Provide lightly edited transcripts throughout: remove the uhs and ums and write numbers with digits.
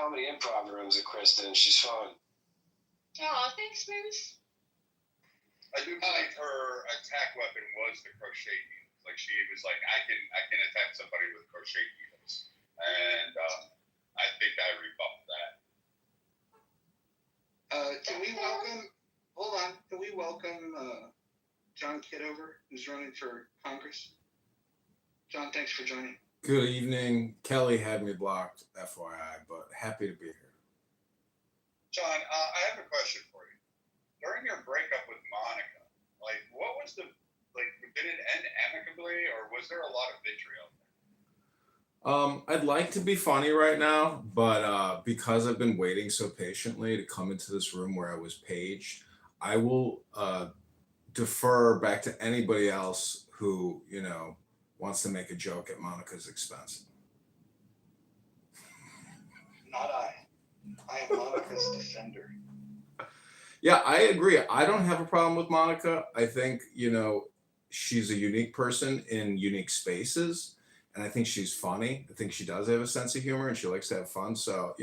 comedy improv rooms with Kristen. She's fun. Oh, thanks, Moose. I do believe her attack weapon was the crochet needles. Like she was like, I can attack somebody with crochet needles, and I think I rebuffed that. Can we welcome? Hold on. Can we welcome John Kitover, who's running for Congress? John, thanks for joining. Good evening. Kelly had me blocked, FYI, but happy to be here. John, I have a question for you. During your breakup with Monica, like, what was did it end amicably, or was there a lot of vitriol? I'd like to be funny right now, but because I've been waiting so patiently to come into this room where I was paged, I will defer back to anybody else who, wants to make a joke at Monica's expense. Not I. I am Monica's defender. Yeah, I agree. I don't have a problem with Monica. I think, she's a unique person in unique spaces. And I think she's funny. I think she does have a sense of humor and she likes to have fun. So,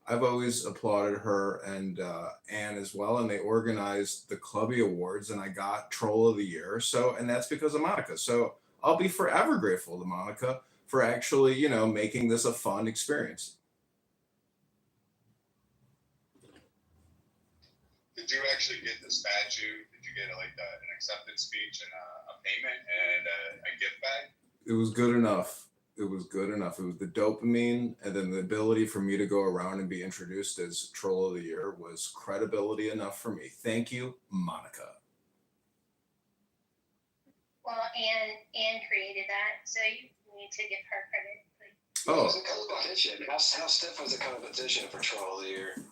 I've always applauded her and Anne as well. And they organized the Clubby Awards and I got Troll of the Year. And that's because of Monica. So I'll be forever grateful to Monica for actually, making this a fun experience. Did you actually get the statue? Did you get an acceptance speech and a payment and a gift bag? It was good enough. It was the dopamine and then the ability for me to go around and be introduced as Troll of the Year was credibility enough for me. Thank you, Monica. Well, Anne created that, so you need to give her credit. It was a competition. How stiff was the competition for Troll of the Year?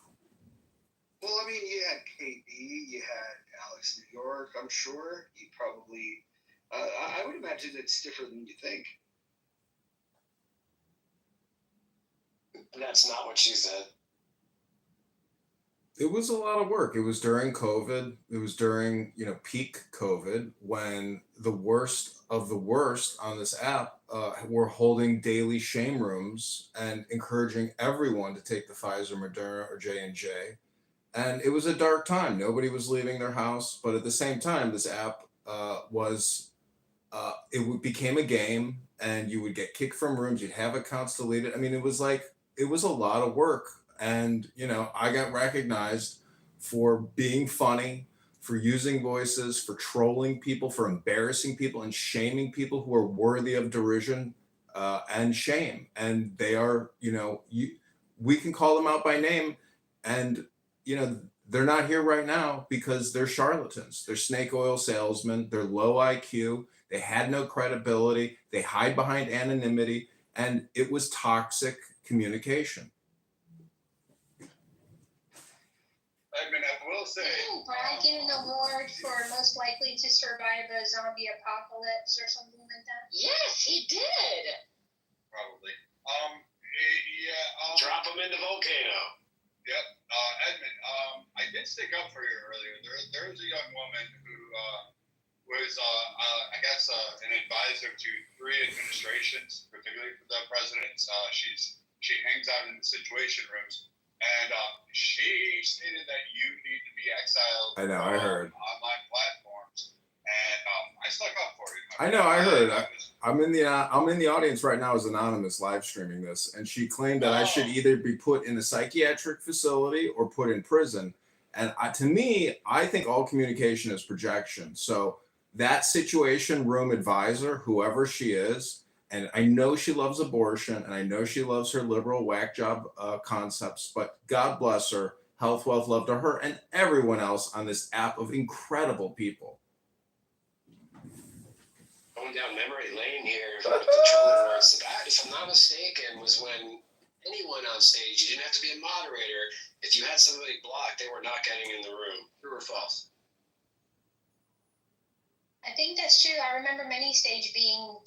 Well, I mean, you had KB, you had Alex New York. I'm sure you probably. I would imagine it's stiffer than you think. That's not what she said. It was a lot of work. It was during COVID. It was during, peak COVID when the worst of the worst on this app were holding daily shame rooms and encouraging everyone to take the Pfizer, Moderna, or J&J. And it was a dark time. Nobody was leaving their house. But at the same time, this app became a game and you would get kicked from rooms. You'd have accounts deleted. I mean, it was a lot of work. And, I got recognized for being funny, for using voices, for trolling people, for embarrassing people and shaming people who are worthy of derision and shame. And they are, we can call them out by name. And, they're not here right now because they're charlatans. They're snake oil salesmen. They're low IQ. They had no credibility. They hide behind anonymity. And it was toxic communication. I mean, I will say. Didn't Brad get an award for most likely to survive a zombie apocalypse or something like that? Yes, he did. Probably. Drop him in the volcano. Yep. Edmund, I did stick up for you earlier. There was a young woman who was, I guess, an advisor to 3 administrations, particularly for the presidents. She hangs out in the Situation rooms, and she stated that you need to be exiled. I know, I heard. Online platforms, and I stuck up for you. I know, I heard. I'm in the audience right now as Anonymous live streaming this, and she claimed that I should either be put in a psychiatric facility or put in prison. And to me, I think all communication is projection. So that Situation room advisor, whoever she is, and I know she loves abortion, and I know she loves her liberal whack job concepts, but God bless her, health, wealth, love to her, and everyone else on this app of incredible people. Going down memory lane here with the Troll Awards. If I'm not mistaken, was when anyone on stage, you didn't have to be a moderator. If you had somebody blocked, they were not getting in the room. True or false? I think that's true. I remember many stage being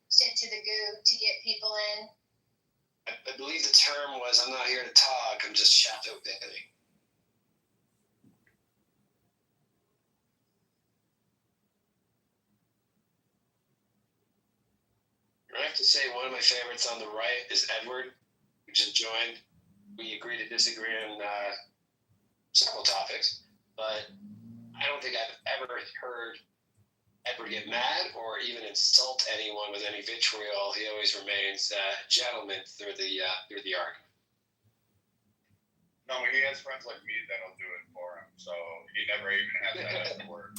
sent to the goo to get people in. I believe the term was, I'm not here to talk, I'm just shadow banning. I have to say one of my favorites on the right is Edward, who just joined. we agree to disagree on several topics, but I don't think I've ever heard Edward get mad or even insult anyone with any vitriol. He always remains a gentleman through the argument. No, he has friends like me that'll do it for him, so he never even has that as the word.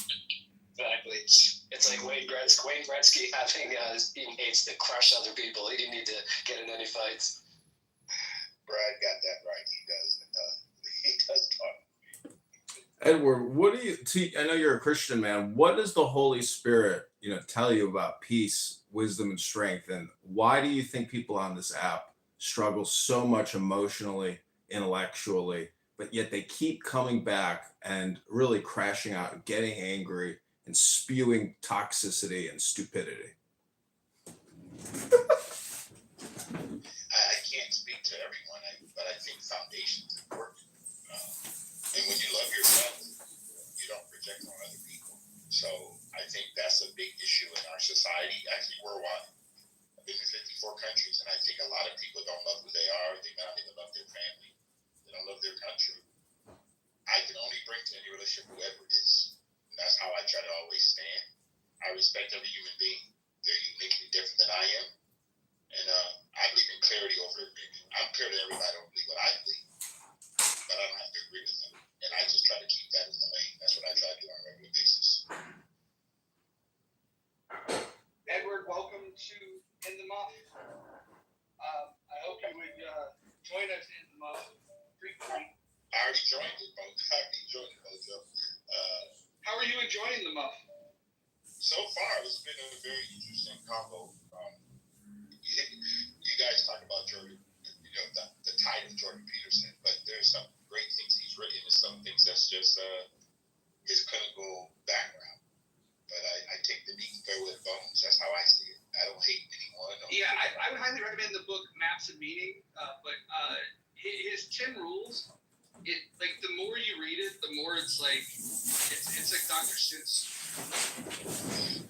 Exactly. It's like Wayne Gretzky having he hates to crush other people. He didn't need to get in any fights. Brad got that right. He does talk. Edward, what do you see? I know you're a Christian man. What does the Holy Spirit, tell you about peace, wisdom, and strength? And why do you think people on this app struggle so much emotionally, intellectually, but yet they keep coming back and really crashing out and getting angry and spewing toxicity and stupidity? I can't speak to everyone, but I think foundation's important. And when you love yourself, you don't project on other people. So I think that's a big issue in our society, actually worldwide. I've been in 54 countries, and I think a lot of people don't love who they are. They don't even love their family. They don't love their country. I can only bring to any relationship whoever it is. And that's how I try to always stand. I respect every human being. They're uniquely different than I am. And I believe in clarity over everything. I'm clear to everybody. I don't believe what I believe, but I don't have to agree with them. And I just try to keep that in the lane. That's what I try to do on a regular basis. Edward, welcome to In the Muff. I hope you would join us in the Muff frequently. I already joined it, Mojo. How are you enjoying the Muff? So far, it's been a very interesting combo. You guys talk about Jordan, the tide of Jordan Peterson, but there's some great things he's written and some things that's just his clinical background. But I take the meat and throw it bones. That's how I see it. I don't hate anyone. Yeah, I would highly recommend the book Maps of Meaning, but his 10 rules, the more you read it, the more it's like Dr. Seuss.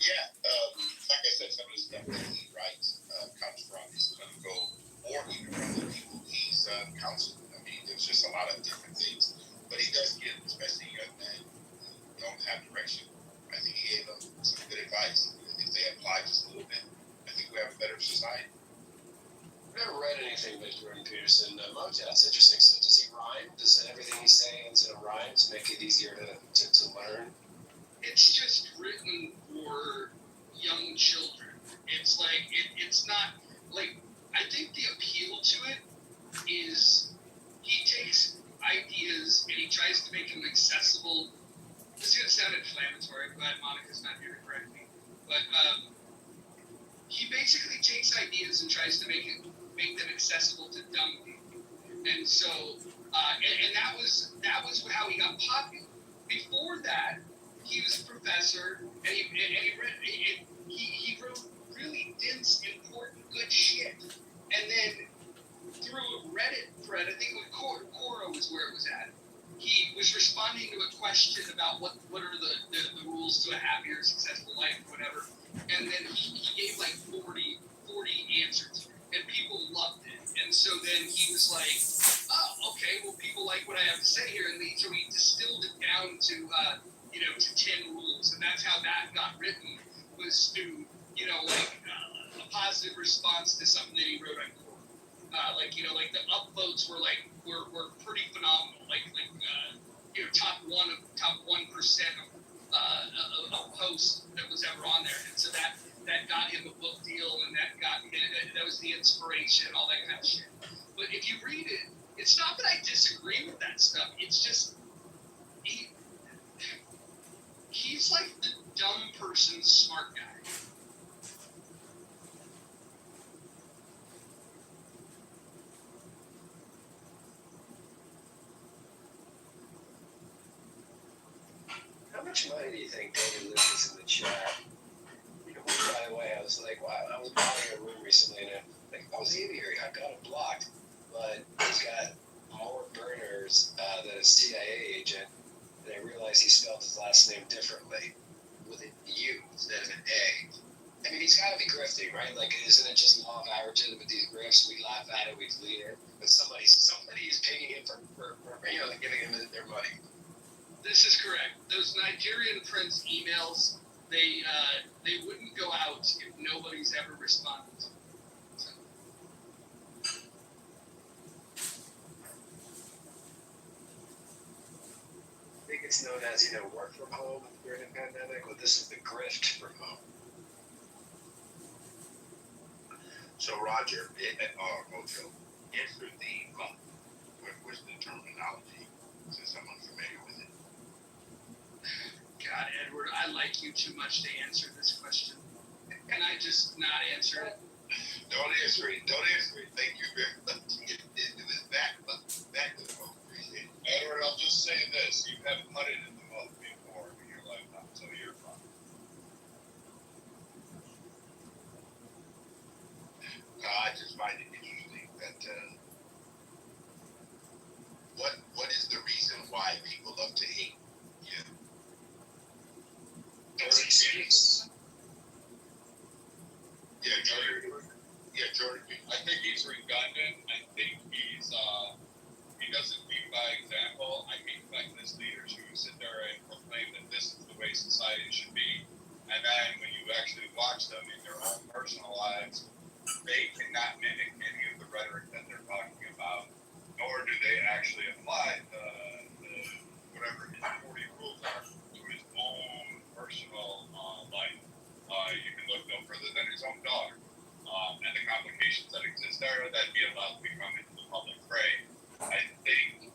Yeah, like I said, some of the stuff that he writes comes from his clinical or even from the people he's counseling. I mean, there's just a lot of different things. But he does give, especially young men who don't have direction. I think he gave them some good advice. If they apply just a little bit, I think we have a better society. I've never read anything by Jordan Peterson. Mojo, that's interesting. So does he rhyme? Does everything he's saying is in a rhyme to make it easier to learn? It's just written for young children. It's like it's not like, I think the appeal to it is he takes ideas and he tries to make them accessible. This is gonna sound inflammatory. I'm glad Monica's not here to correct me, but he basically takes ideas and tries to make them accessible to dumb people. And so and that was how he got popular. Before that, he was a professor, and he wrote really dense, important, good shit. And then through a Reddit thread, I think Quora was where it was at, he was responding to a question about what are the rules to a happier, successful life, whatever. And then he gave like 40 answers, and people loved it. And so then he was like, oh, okay, well, people like what I have to say here. And so he distilled it down to 10 rules. And that's how that got written, was through, a positive response to something that he wrote on Quora. The upvotes were pretty phenomenal. Top 1% of posts that was ever on there. And so that got him a book deal, and that was the inspiration, all that kind of shit. But if you read it, it's not that I disagree with that stuff. It's just he's like the dumb person's smart guy. How much money do you think David Lucas in the chat? By the way, I was like, wow, I was buying a room recently, and I was in here, I got it blocked, but he's got more burners than a CIA agent, and I realized he spelled his last name differently, with an U instead of an A. I mean, he's got to be grifting, right? Like, isn't it just law of averages with these grifts? We laugh at it, we delete it, but somebody is giving them their money. This is correct. Those Nigerian prince emails, they wouldn't go out if nobody's ever responded to them. So, I think it's known as, work from home during the pandemic. Well, this is the grift from home. So Roger, Mojo, answer the month. What's the terminology? Since I'm unfamiliar with it. God, Edward, I like you too much to answer this question. Can I just not answer it? Don't answer it. Thank you very much. It is that good. Appreciate it. Edward, I'll just say this: you have putted in the mud before in your lifetime, so you're fine. I just find it interesting that what is the reason why people love to hate? Because he speaks. Jordan. I think he's redundant. I think he doesn't lead by example. I hate Methodist leaders who sit there and proclaim that this is the way society should be, and then when you actually watch them in their own personal lives, they cannot mimic any of the rhetoric that they're talking about, nor do they actually apply the whatever his 40 rules are to his own personal life. You can look no further than his own daughter, and the complications that exist there that he allowed to become into the public fray. I think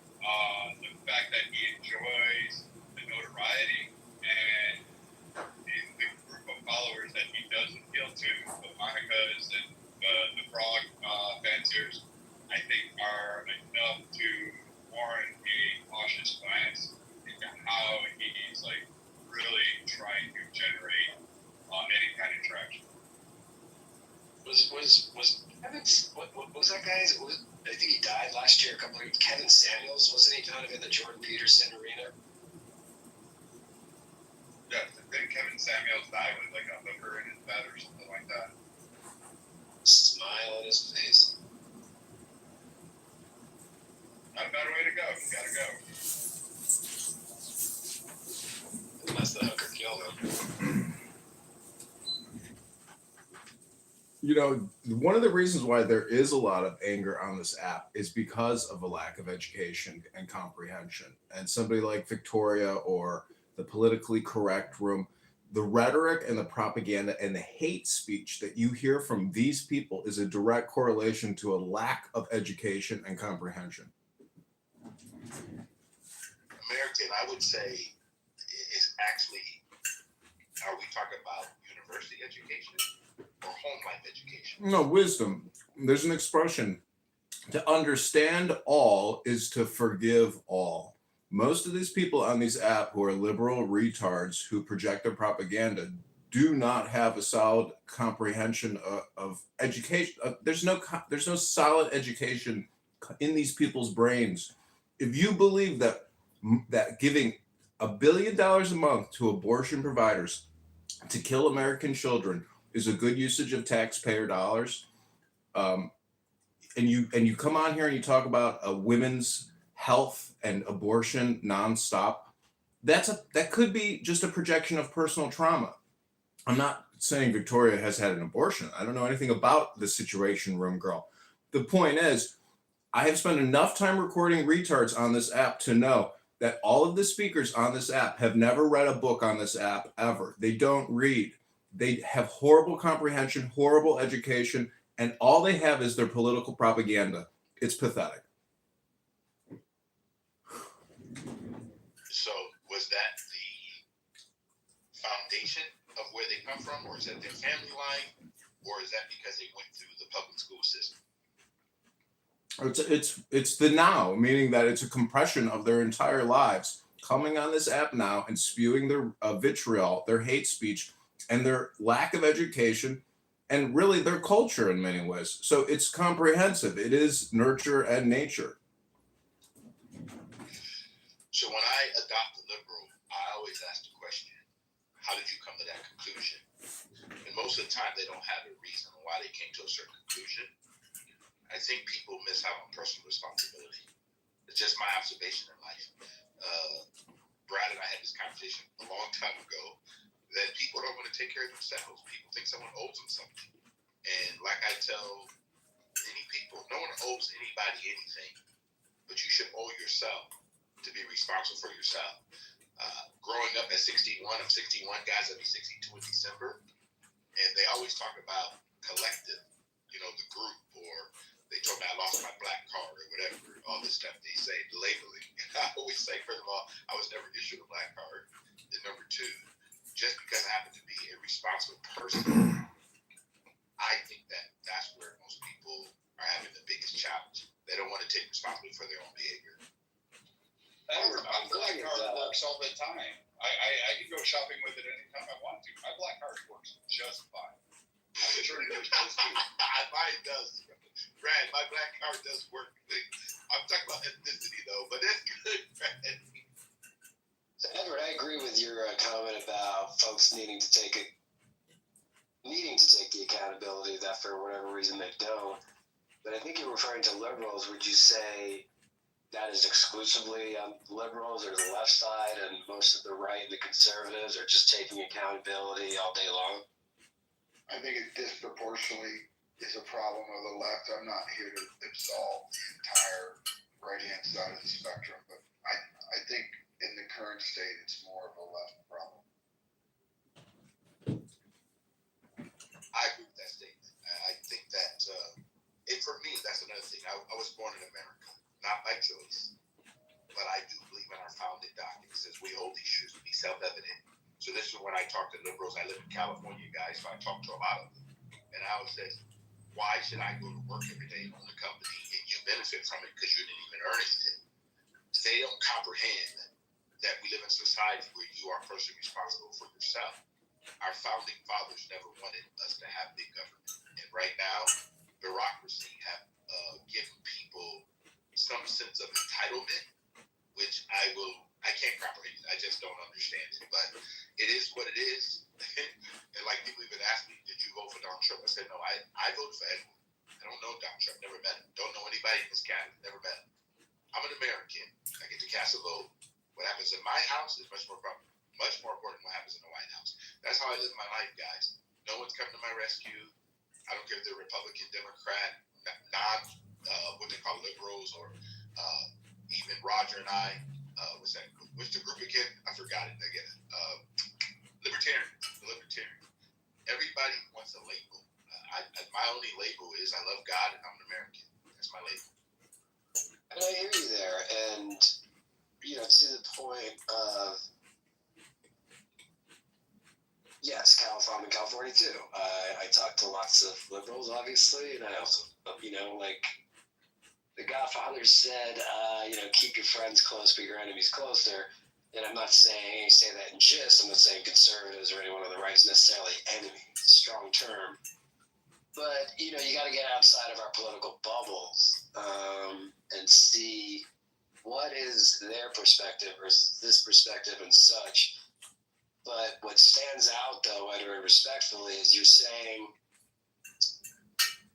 the fact that he enjoys the notoriety and the group of followers that he does appeal to, the Monica's and the frog fanciers, I think are enough to warrant a cautious glance into how he's really trying to generate any kind of traction. Was Kevin's, what was that guy's? I think he died last year. Kevin Samuels, wasn't he kind of in the Jordan Peterson arena? Yeah, didn't Kevin Samuels die with a hooker in his bed or something like that? Smile on his face. Not a better way to go. You gotta go. Unless the hooker killed him. One of the reasons why there is a lot of anger on this app is because of a lack of education and comprehension. And somebody like Victoria or the politically correct room, the rhetoric and the propaganda and the hate speech that you hear from these people is a direct correlation to a lack of education and comprehension. American, I would say, is actually, are we talking about university education or home life education? No, wisdom. There's an expression: to understand all is to forgive all. Most of these people on these apps who are liberal retards who project their propaganda do not have a solid comprehension of education. There's no solid education in these people's brains. If you believe that giving $1 billion a month to abortion providers to kill American children is a good usage of taxpayer dollars, and you come on here and you talk about women's health and abortion nonstop, that could be just a projection of personal trauma. I'm not saying Victoria has had an abortion. I don't know anything about the Situation Room girl. The point is, I have spent enough time recording retards on this app to know that all of the speakers on this app have never read a book on this app ever. They don't read. They have horrible comprehension, horrible education, and all they have is their political propaganda. It's pathetic. So was that the foundation of where they come from, or is that their family line, or is that because they went through the public school system? It's the now, meaning that it's a compression of their entire lives coming on this app now and spewing their vitriol, their hate speech, and their lack of education, and really their culture in many ways. So it's comprehensive. It is nurture and nature. So when I adopt a liberal, I always ask the question, how did you come to that conclusion? And most of the time they don't have a reason why they came to a certain conclusion. I think people miss out on personal responsibility. just my observation in life. Brad and I had this conversation a long time ago that people don't want to take care of themselves. People think someone owes them something. And like I tell many people, no one owes anybody anything, but you should owe yourself to be responsible for yourself. Growing up at 61, I'm 61, guys, I'll be 62 in December. And they always talk about collective, the group, or they told me I lost my black card or whatever, all this stuff they say, labeling. And I always say, first of all, I was never issued a black card. And number two, just because I happen to be a responsible person, I think that's where most people are having the biggest challenge. They don't want to take responsibility for their own behavior. My black card works all the time. I can go shopping with it anytime I want to. My black card works just fine. I'm sure it does too. Mine does. Brad, my black card does work. I'm talking about ethnicity though, but that's good, Brad. So Edward, I agree with your comment about folks needing to take the accountability that for whatever reason they don't. But I think you're referring to liberals. Would you say that is exclusively liberals or the left side, and most of the right and the conservatives are just taking accountability all day long? I think it disproportionately is a problem of the left. I'm not here to absolve the entire right-hand side of the spectrum, but I think in the current state, it's more of a left problem. I agree with that statement. I think that, and for me, that's another thing. I was born in America, not by choice, but I do believe in our founding documents as we hold these truths to be self-evident. So this is when I talk to liberals. I live in California, guys, so I talk to a lot of them. And I always say, why should I go to work every day and own a company and you benefit from it because you didn't even earn anything? They don't comprehend that we live in a society where you are personally responsible for yourself. Our founding fathers never wanted us to have big government. And right now, bureaucracy have given people some sense of entitlement, which I can't comprehend. I just don't understand it. But it is what it is. And like people even ask me, did you vote for Donald Trump? I said, no, I voted for Edward. I don't know Donald Trump, never met him. Don't know anybody in this cabinet, never met him. I'm an American. I get to cast a vote. What happens in my house is much more important than what happens in the White House. That's how I live my life, guys. No one's coming to my rescue. I don't care if they're Republican, Democrat, what they call liberals, or even Roger and I. What's the group again? I forgot it again. Libertarian. Everybody wants a label. My only label is I love God and I'm an American. That's my label. And I hear you there. And, to the point of, yes, I'm in California too. I talk to lots of liberals, obviously, and I also, like the Godfather said, keep your friends close, but your enemies closer. And I'm not saying say that in gist. I'm not saying conservatives or anyone on the right is necessarily enemy. It's a strong term. But, you got to get outside of our political bubbles and see what is their perspective versus this perspective and such. But what stands out, though, Edward, respectfully, is you're saying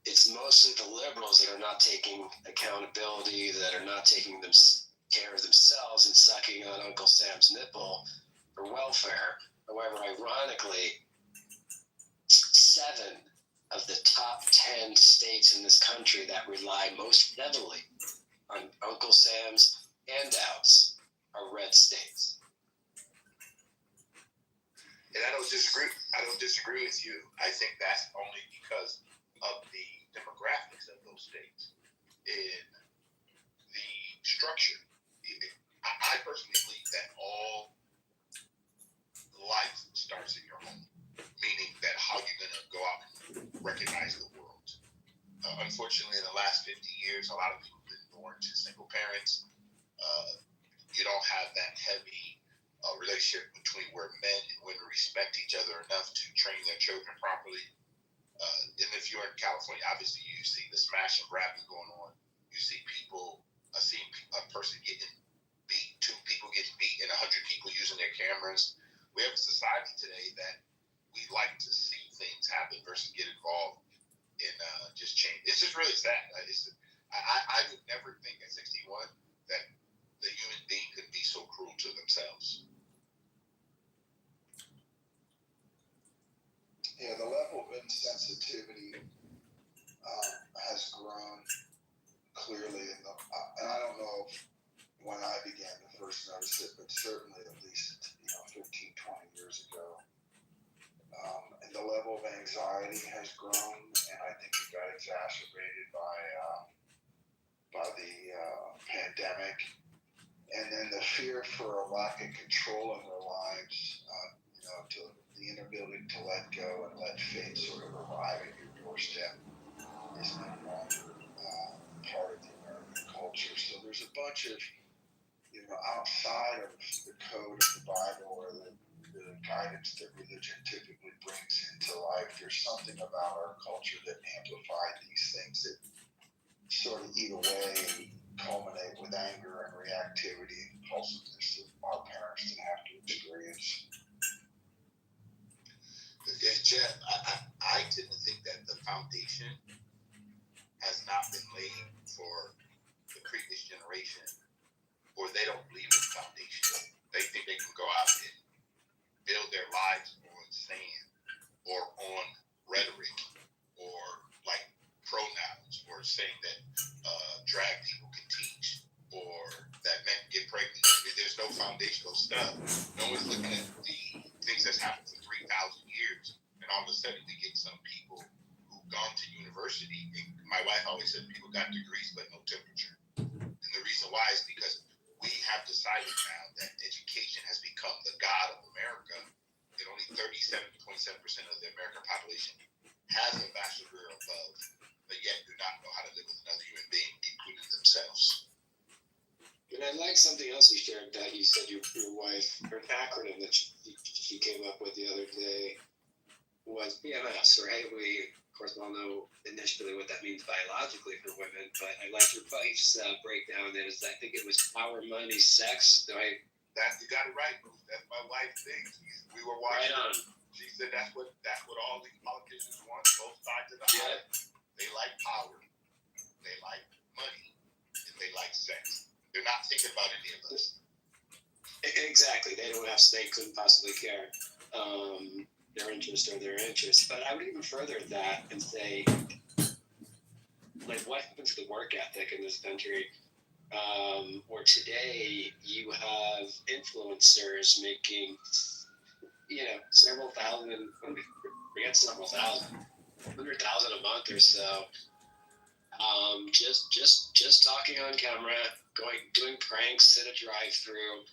it's mostly the liberals that are not taking accountability, that are not taking care of themselves and sucking on Uncle Sam's nipple for welfare. However, ironically, 7 of the top 10 states in this country that rely most heavily on Uncle Sam's handouts are red states. And I don't disagree with you. I think that's only because of the demographics of those states in the structure. I personally believe that all life starts in your home, meaning that how you're going to go out and recognize the world. Unfortunately, in the last 50 years, a lot of people have been born to single parents. You don't have that heavy relationship between where men and women respect each other enough to train their children properly. And if you're in California, obviously you see the smash and grabbing going on. You see people, seeing a person getting beat, 2 people getting beat, and 100 people using their cameras. We have a society today that we like to see things happen versus get involved in just change. It's just really sad. I would never think at 61 that noticed it, but certainly at least 15, 20 years ago. And the level of anxiety has grown, and I think it got exacerbated by the pandemic. And then the fear for a lack of control in their lives, to the inability to let go and let fate sort of arrive at your doorstep is no longer part of the American culture. So there's a bunch of, outside of the code of the Bible or the guidance that religion typically brings into life, there's something about our culture that amplified these things that sort of eat away and culminate with anger and reactivity and impulsiveness that our parents didn't have to experience. Yeah, Jeff, I tend to think that the foundation has not been laid for the previous generation, or they don't believe in the foundation. They think they can go out and build their lives on sand or on rhetoric or like pronouns or saying that drag people can teach or that men get pregnant. I mean, there's no foundational stuff. No one's looking at the things that's happened for 3,000 years. And all of a sudden we get some people who've gone to university. And my wife always said people got degrees but no temperature. And the reason why is because we have decided now that education has become the god of America. And only 37.7% of the American population has a bachelor's or above, but yet do not know how to live with another human being, including themselves. And I like something else you shared that you said your wife, or an acronym that she came up with the other day was PMS, right? We, of course, all know initially what that means biologically for women, but I like your wife's breakdown. That is, I think it was power, money, sex. Right? You got it right, Bruce. That's my wife's thing. We were watching. Right on. She said that's what all these politicians want. Both sides of the aisle. They like power. They like money. And they like sex. They're not thinking about any of us. Exactly. They couldn't possibly care. Their interest or their interest. But I would even further that and say, like, what happens to the work ethic in this country? Where today you have influencers making, several thousand, forget several thousand, 100,000 a month or so. Just talking on camera, doing pranks at a drive-through.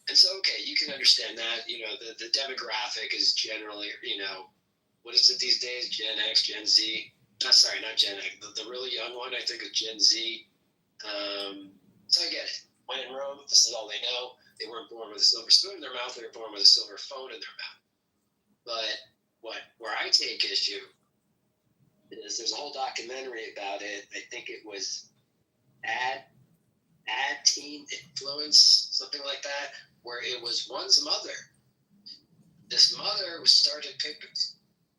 And so, okay, you can understand that, the demographic is generally, what is it these days? Gen X, Gen Z? Sorry, not Gen X. The really young one, I think, is Gen Z. So I get it. When in Rome, this is all they know. They weren't born with a silver spoon in their mouth. They were born with a silver phone in their mouth. But where I take issue is there's a whole documentary about it. I think it was Ad Teen Influence, something like that, where it was one's mother. This mother started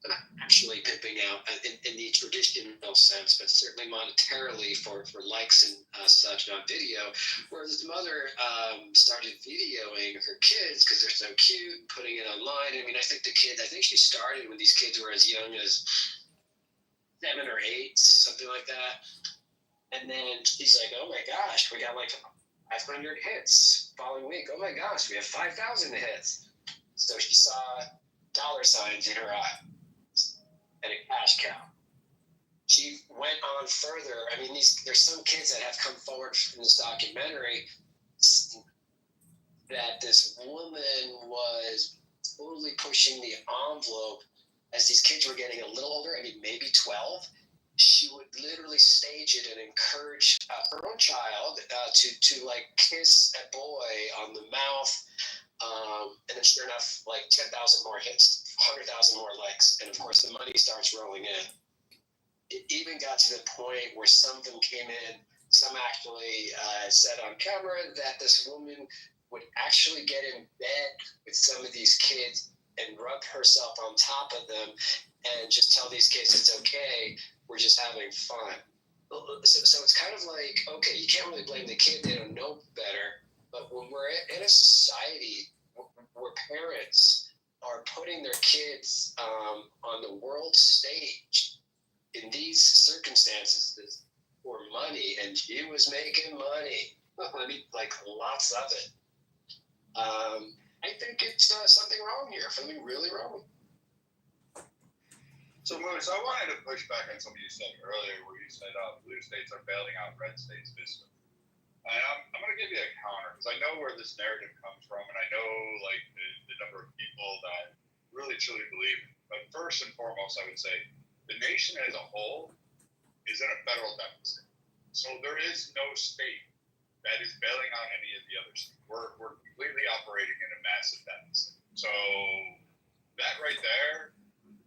not actually pimping out in the traditional sense, but certainly monetarily for likes and such on video, where this mother started videoing her kids because they're so cute, putting it online. I mean, I think she started when these kids were as young as 7 or 8, something like that. And then she's like, oh my gosh, we got like 500 hits following week. Oh my gosh, we have 5,000 hits. So she saw dollar signs in her eye and a cash cow. She went on further. I mean, there's some kids that have come forward from this documentary that this woman was totally pushing the envelope as these kids were getting a little older. I mean, maybe 12. She would literally stage it and encourage her own child to like kiss a boy on the mouth. And then sure enough, like 10,000 more hits, 100,000 more likes. And of course, the money starts rolling in. It even got to the point where some of them came in, some actually said on camera that this woman would actually get in bed with some of these kids and rub herself on top of them and just tell these kids it's okay, we're just having fun. So it's kind of like, okay, you can't really blame the kid, they don't know better, but when we're in a society where parents are putting their kids on the world stage in these circumstances for money, and she was making money. I mean, like lots of it. I think it's something wrong here, something really wrong. So, Moose, I wanted to push back on something you said earlier, where you said blue states are bailing out red states fiscally. And I'm going to give you a counter, because I know where this narrative comes from, and I know like the number of people that really truly believe it. But first and foremost, I would say the nation as a whole is in a federal deficit. So there is no state that is bailing out any of the other states. We're completely operating in a massive deficit. So that right there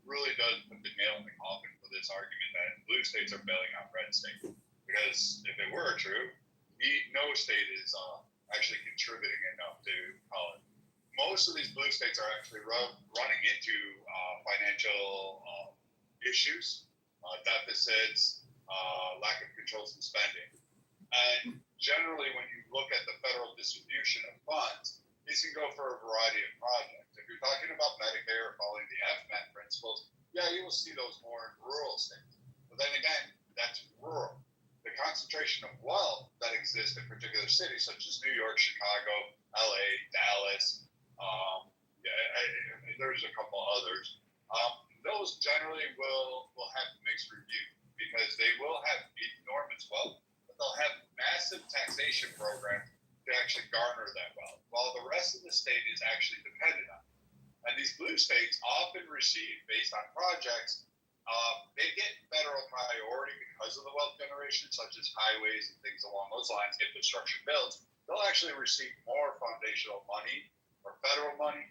really does put the nail in the coffin for this argument that blue states are bailing out red states. Because if it were true, no state is actually contributing enough to call it. Most of these blue states are actually running into financial issues, deficits, lack of controls in spending. And generally, when you look at the federal distribution of funds, these can go for a variety of projects. If you're talking about Medicare following the FMAP principles, yeah, you will see those more in rural states. But then again, that's rural. The concentration of wealth that exists in particular cities, such as New York, Chicago, LA, Dallas, there's a couple others. Those generally will have mixed review because they will have enormous wealth, but they'll have massive taxation programs to actually garner that wealth, while the rest of the state is actually dependent on it. And these blue states often receive, based on projects, they get federal priority because of the wealth generation, such as highways and things along those lines, infrastructure builds. They'll actually receive more foundational money or federal money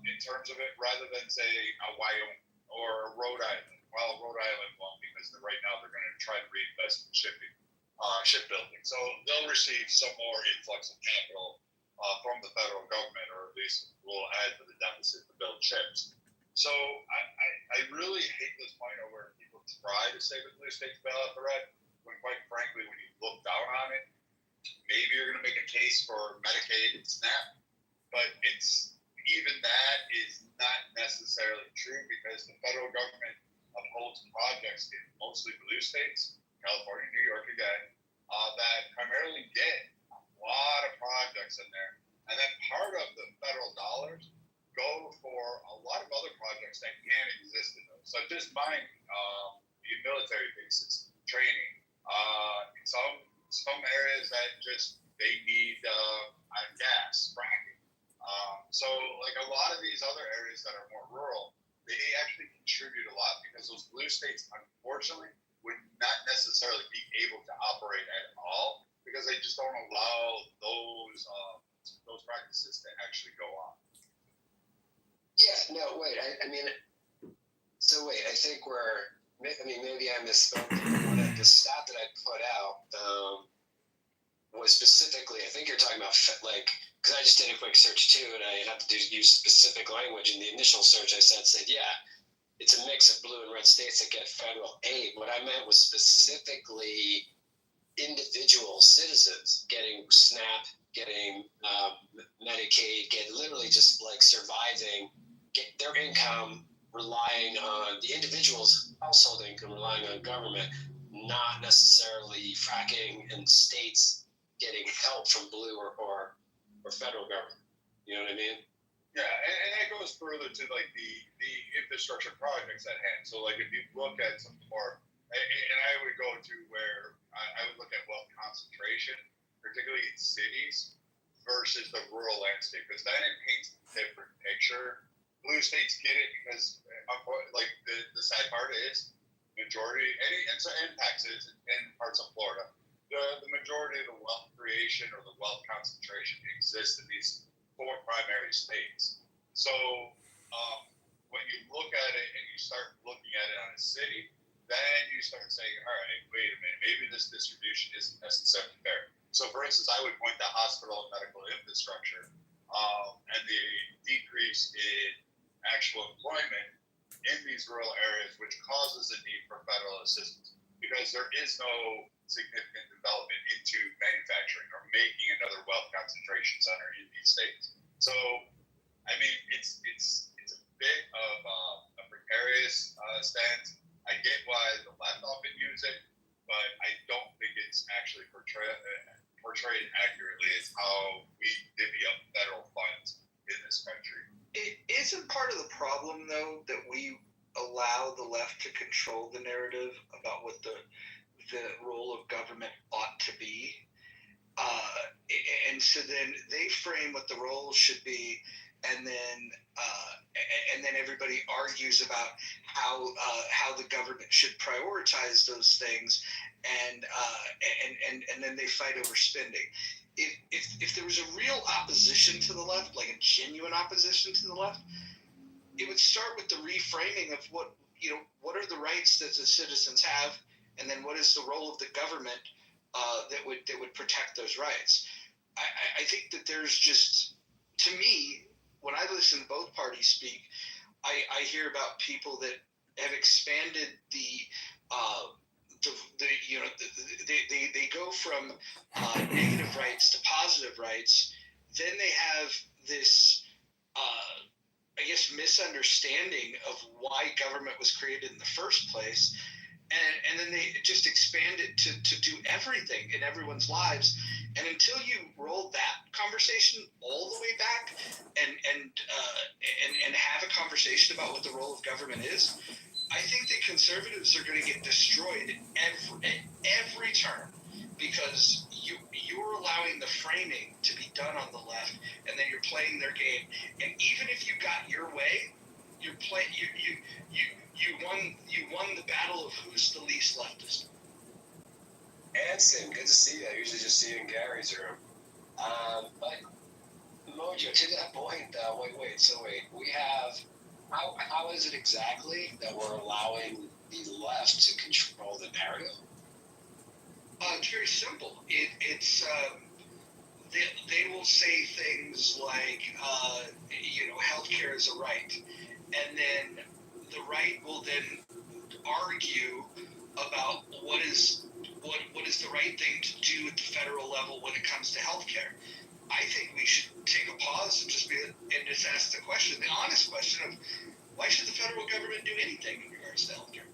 in terms of it, rather than, say, a Wyoming or a Rhode Island. Well, Rhode Island won't, because right now they're going to try to reinvest in shipbuilding. So they'll receive some more influx of capital from the federal government, or at least will add to the deficit to build ships. So I really hate this point of where people try to say that blue states bail out the red, when quite frankly, when you look down on it, maybe you're going to make a case for Medicaid and SNAP, but even that is not necessarily true, because the federal government upholds projects in mostly blue states, California, New York again, that primarily get a lot of projects in there. And then part of the federal dollars go for a lot of other projects that can't exist in those, such as mining, military bases, training, some areas that just they need gas, fracking. So like a lot of these other areas that are more rural, they actually contribute a lot, because those blue states, unfortunately, would not necessarily be able to operate at all, because they just don't allow those practices to actually go on. Yeah, no, wait. I mean, I think maybe I misspoke. The stat that I put out was specifically, I think you're talking about because I just did a quick search too, and I had to use specific language. In the initial search, I said, yeah, it's a mix of blue and red states that get federal aid. What I meant was specifically individual citizens getting SNAP, getting Medicaid, literally just like surviving, get their income relying on the individual's household income, relying on government, not necessarily fracking, and states getting help from blue or federal government. You know what I mean? Yeah, and that goes further to like the infrastructure projects at hand. So like if you look at some more, and I would go to where I would look at wealth concentration, particularly in cities versus the rural landscape, because then it paints a different picture. Blue states get it because like the sad part is majority, and Texas and parts of Florida, the majority of the wealth creation or the wealth concentration exists in these four primary states. So when you look at it and you start looking at it on a city, then you start saying, all right, wait a minute, maybe this distribution isn't necessarily fair. So for instance, I would point to hospital and medical infrastructure and the decrease in actual employment in these rural areas, which causes a need for federal assistance, because there is no significant development into manufacturing or making another wealth concentration center in these states. So, I mean, it's a bit of a precarious stance. I get why the left often use it, but I don't think it's actually portray it accurately is how we divvy up federal funds in this country. It isn't part of the problem, though, that we allow the left to control the narrative about what the role of government ought to be. And so then they frame what the role should be, and then everybody argues about how the government should prioritize those things, and then they fight over spending. If there was a real opposition to the left, like a genuine opposition to the left, it would start with the reframing of what are the rights that the citizens have, and then what is the role of the government that would protect those rights. I think that there's just, to me, when I listen to both parties speak, I hear about people that have expanded they go from negative rights to positive rights. Then they have this misunderstanding of why government was created in the first place, and then they just expand it to do everything in everyone's lives. And until you roll that conversation all the way back and have a conversation about what the role of government is, I think that conservatives are going to get destroyed every turn, because you're allowing the framing to be done on the left, and then you're playing their game. And even if you got your way, you won the battle of who's the least leftist. Anson, good to see you. I usually just see you in Gary's room. But Mojo, to that point, wait. We have, how is it exactly that we're allowing the left to control the narrative? It's very simple. It's they will say things like, healthcare is a right, and then the right will then argue about what is the right thing to do at the federal level when it comes to healthcare. I think we should take a pause and just ask the question, the honest question of, why should the federal government do anything in regards to healthcare?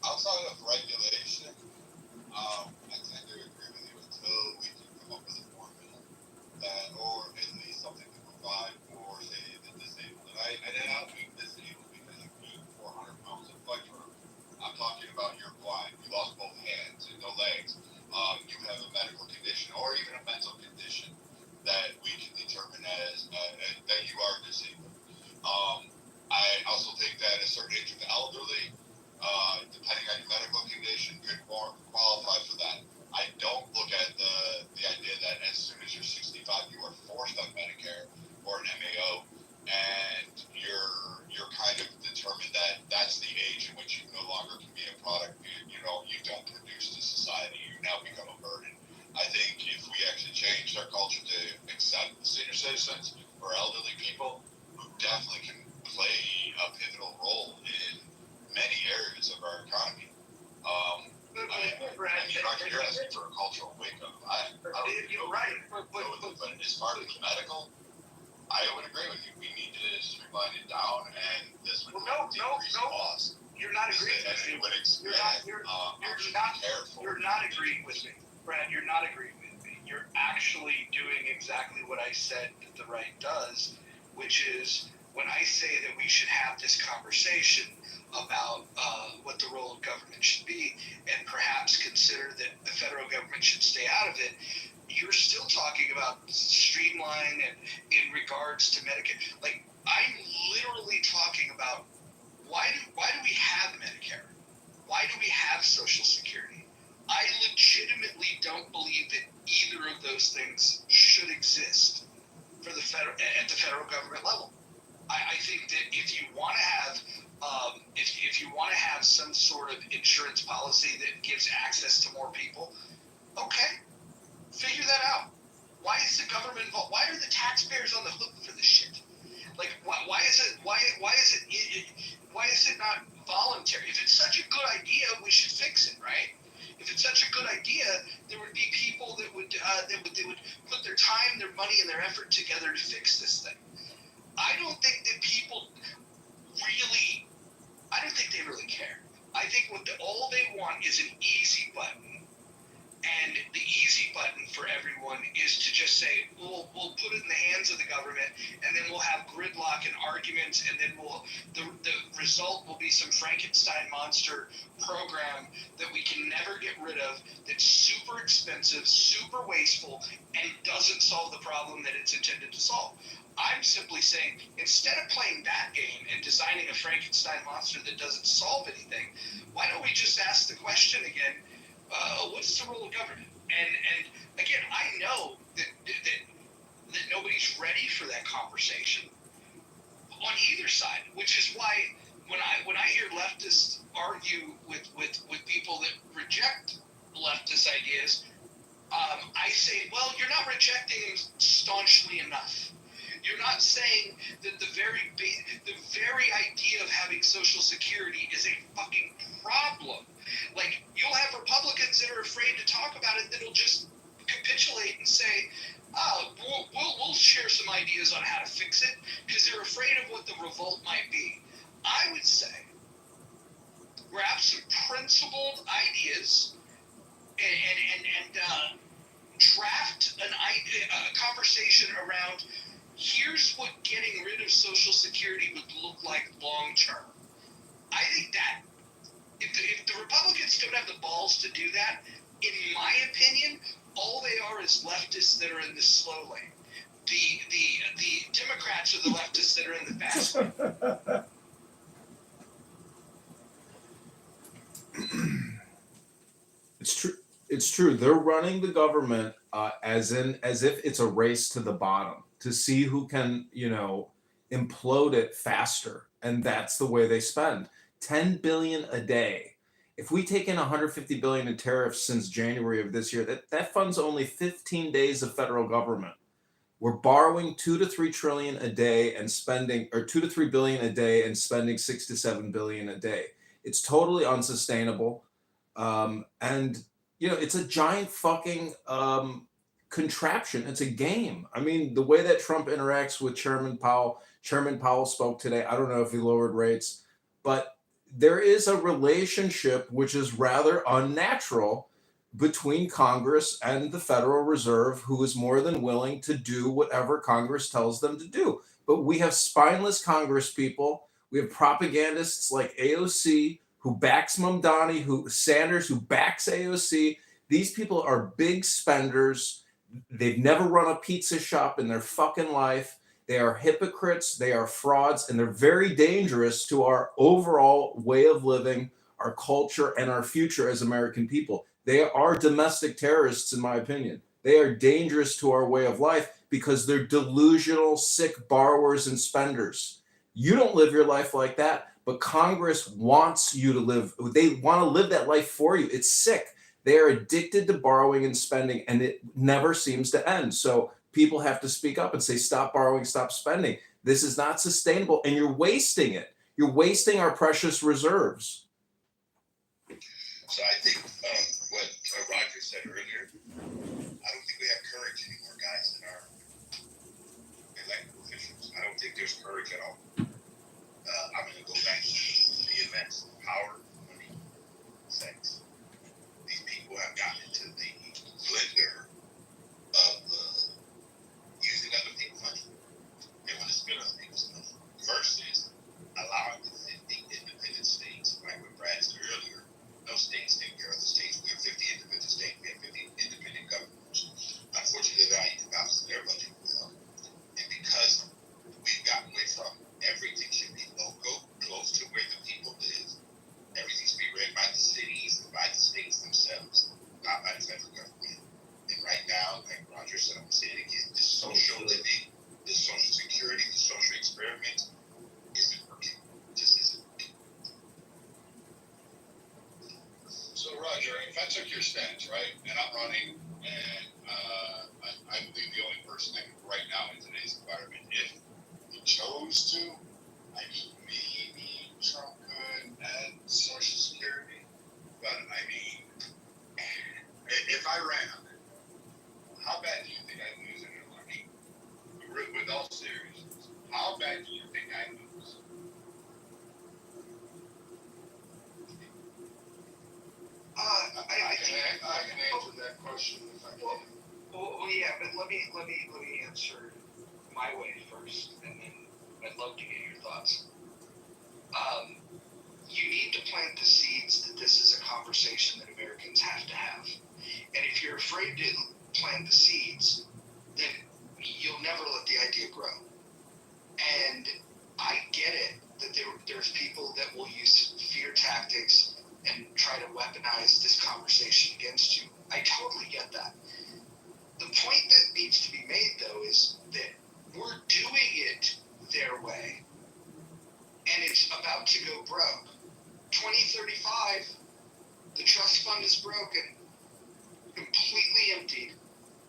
Outside of regulation, I tend to agree with you until we can come up with a formula that, or at least something to provide for, say, the disabled. And I don't mean disabled because you eat 400 pounds of flex room. I'm talking about you're blind, you lost both hands and no legs, you have a medical condition or even a mental condition that we can determine as that you are disabled. I also think that a certain age of the elderly, depending on your medical condition, could qualify for that. I don't look at the idea that as soon as you're 65, you are forced on Medicare or an MAO, and you're kind of determined that that's the age in which you no longer can be a product. You don't produce to society. You now become a burden. I think if we actually changed our culture to accept senior citizens or elderly people who definitely can play a pivotal role in many areas of our economy. You're asking for a cultural wake-up. You're right. But as far as the medical, I would agree with you. We need to streamline it down, and this would decrease costs. You're not agreeing with me. You're not agreeing with me, Brad. You're not agreeing with me. You're actually doing exactly what I said that the right does, which is when I say that we should have this conversation about what the role of government should be, and perhaps consider that the federal government should stay out of it, you're still talking about streamline and in regards to Medicare. Like, I'm literally talking about why do we have Medicare? Why do we have Social Security? I legitimately don't believe that either of those things should exist for the at the federal government level. I think that if you want to have if you want to have some sort of insurance policy that gives access to more people, okay, figure that out. Why is the government involved? Why are the taxpayers on the hook for this shit? Like, why is it not voluntary? If it's such a good idea, we should fix it, right? If it's such a good idea, there would be people that would put their time, their money, and their effort together to fix this thing. I don't think that people really care. I I think all they want is an easy button. And the easy button for everyone is to just say, we'll put it in the hands of the government, and then we'll have gridlock and arguments, and then the result will be some Frankenstein monster program that we can never get rid of, that's super expensive, super wasteful, and doesn't solve the problem that it's intended to solve. I'm simply saying, instead of playing that game and designing a Frankenstein monster that doesn't solve anything, why don't we just ask the question again, what's the role of government? And again, I know that nobody's ready for that conversation on either side, which is why when I hear leftists argue with people that reject leftist ideas, I say, well, you're not rejecting them staunchly enough. You're not saying that the very idea of having Social Security is a fucking problem. Like, you'll have Republicans that are afraid to talk about it that'll just capitulate and say, oh, we'll share some ideas on how to fix it, because they're afraid of what the revolt might be. I would say grab some principled ideas and draft a conversation around, here's what getting rid of Social Security would look like long term. I think that if the Republicans don't have the balls to do that, in my opinion, all they are is leftists that are in the slow lane. The Democrats are the leftists that are in the fast lane. It's true. It's true. They're running the government as if it's a race to the bottom to see who can, implode it faster, and that's the way they spend. 10 billion a day. If we take in 150 billion in tariffs since January of this year, that funds only 15 days of federal government. We're borrowing 2 to 3 trillion a day and spending, or 2 to 3 billion a day and spending 6 to 7 billion a day. It's totally unsustainable. And it's a giant fucking contraption. It's a game. I mean, the way that Trump interacts with Chairman Powell spoke today. I don't know if he lowered rates, but there is a relationship which is rather unnatural between Congress and the Federal Reserve, who is more than willing to do whatever Congress tells them to do. But we have spineless Congress people. We have propagandists like AOC, who backs Mamdani, Sanders, who backs AOC. These people are big spenders. They've never run a pizza shop in their fucking life. They are hypocrites. They are frauds, and they're very dangerous to our overall way of living, our culture, and our future as American people. They are domestic terrorists, in my opinion. They are dangerous to our way of life because they're delusional, sick borrowers and spenders. You don't live your life like that, but Congress wants you to live. They want to live that life for you. It's sick. They are addicted to borrowing and spending, and it never seems to end. So people have to speak up and say, stop borrowing, stop spending. This is not sustainable, and you're wasting it. You're wasting our precious reserves. So I think what Roger said earlier, I don't think we have courage anymore, guys, in our elected officials. I don't think there's courage at all. I'm going to go back to the events, power, money, sex. These people have gotten into the blender of using other people's money. They want to spend other people's money versus allowing the independent states, like what Brad said earlier. No states take care of the states. We have 50 independent states. We have 50 independent governments. Unfortunately, they're not even balancing their budget well. And because we've gotten away from everything should be local, close to where the people live. Everything should be ran by the cities and by the states themselves, not by the federal government. And right now, like Roger said, I'm going to say it again, this social living, this social security, the social experiment isn't working. It just isn't working. So Roger, if I took your stance, right, and I'm running, and I believe the only person that can right now in today's environment, if he chose to, I mean, maybe Trump could add Social Security, but I mean, if I ran, how bad do you think I'd lose in an election? With all seriousness, how bad do you think I'd lose? I can answer that question if I can. Well, yeah, but let me answer my way first, and then I'd love to get your thoughts. You need to plant the seeds that this is a conversation that Americans have to have. And if you're afraid to plant the seeds, then you'll never let the idea grow. And I get it that there's people that will use fear tactics and try to weaponize this conversation against you. I totally get that. The point that needs to be made, though, is that we're doing it their way, and it's about to go broke. 2035, the trust fund is broken, completely emptied,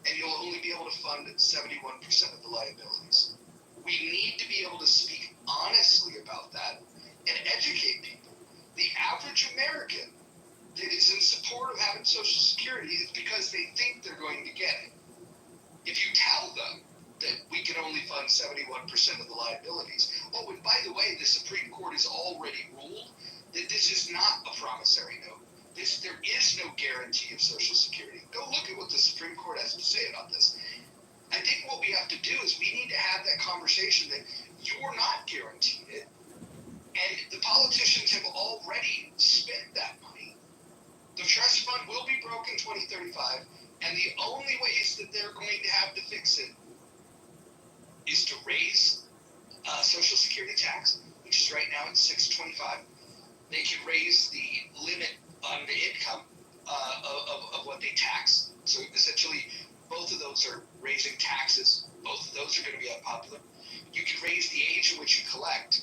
and you'll only be able to fund 71% of the liabilities. We need to be able to speak honestly about that and educate people. The average American that is in support of having Social Security is because they think they're going to get it. If you tell them that we can only fund 71% of the liabilities, oh, and by the way, the Supreme Court has already ruled that this is not a promissory note. There is no guarantee of Social Security. Go look at what the Supreme Court has to say about this. I think what we have to do is we need to have that conversation that you're not guaranteed it, and the politicians have already spent that money. The trust fund will be broken 2035, and the only ways that they're going to have to fix it is to raise Social Security tax, which is right now at $625. They can raise the limit on the income of what they tax. So essentially, both of those are raising taxes. Both of those are going to be unpopular. You can raise the age at which you collect.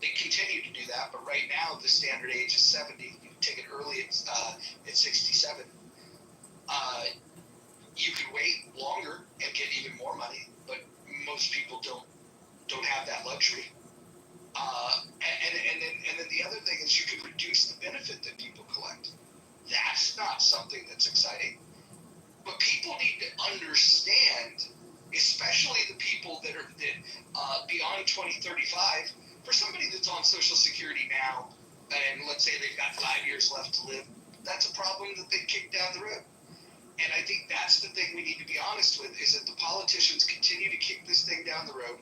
They continue to do that, but right now the standard age is 70. You can take it early at 67. You can wait longer and get even more money, but most people don't have that luxury. And then the other thing is you can reduce the benefit that people collect. That's not something that's exciting. But people need to understand, especially the people that are beyond 2035. For somebody that's on Social Security now, and let's say they've got 5 years left to live, that's a problem that they kick down the road. And I think that's the thing we need to be honest with, is that the politicians continue to kick this thing down the road,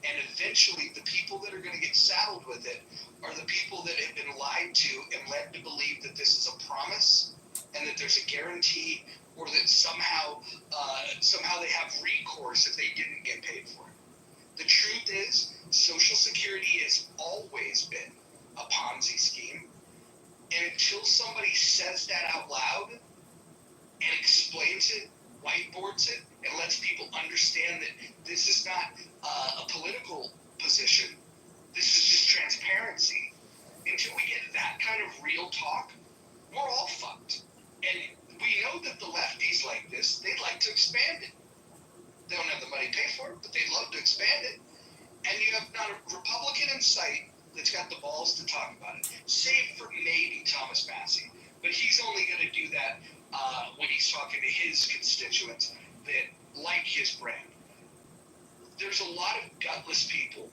and eventually the people that are going to get saddled with it are the people that have been lied to and led to believe that this is a promise and that there's a guarantee, or that somehow they have recourse if they didn't get paid for it. The truth is, Social Security has always been a Ponzi scheme, and until somebody says that out loud and explains it, whiteboards it, and lets people understand that this is not a political position, this is just transparency, until we get that kind of real talk, we're all fucked. And we know that the lefties like this, they'd like to expand it. They don't have the money to pay for it, but they'd love to expand it. And you have not a Republican in sight that's got the balls to talk about it, save for maybe Thomas Massey. But he's only going to do that when he's talking to his constituents that like his brand. There's a lot of gutless people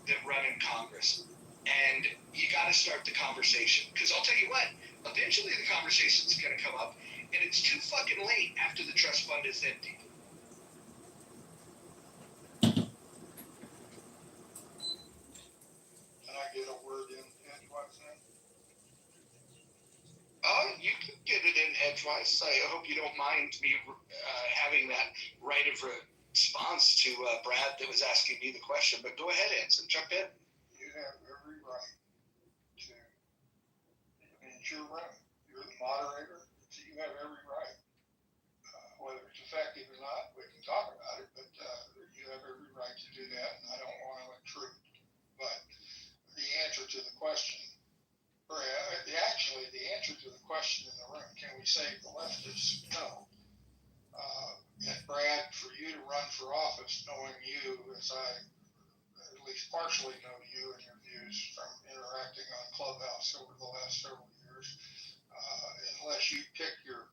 that run in Congress, and you got to start the conversation. Because I'll tell you what, eventually the conversation's going to come up, and it's too fucking late after the trust fund is empty. Can I get a word in edgewise then? You can get it in edgewise. I hope you don't mind me having that right of response to Brad that was asking me the question. But go ahead, Anson. Jump in. You have every right to, it's your room. You're the moderator, so you have every right. Whether it's effective or not, we can talk about it, but you have every right to do that, and I don't want to intrude. But the answer to the question, or actually the answer to the question in the room, can we save the leftists? No. And Brad, for you to run for office, knowing you as I at least partially know you and your views from interacting on Clubhouse over the last several years, unless you pick your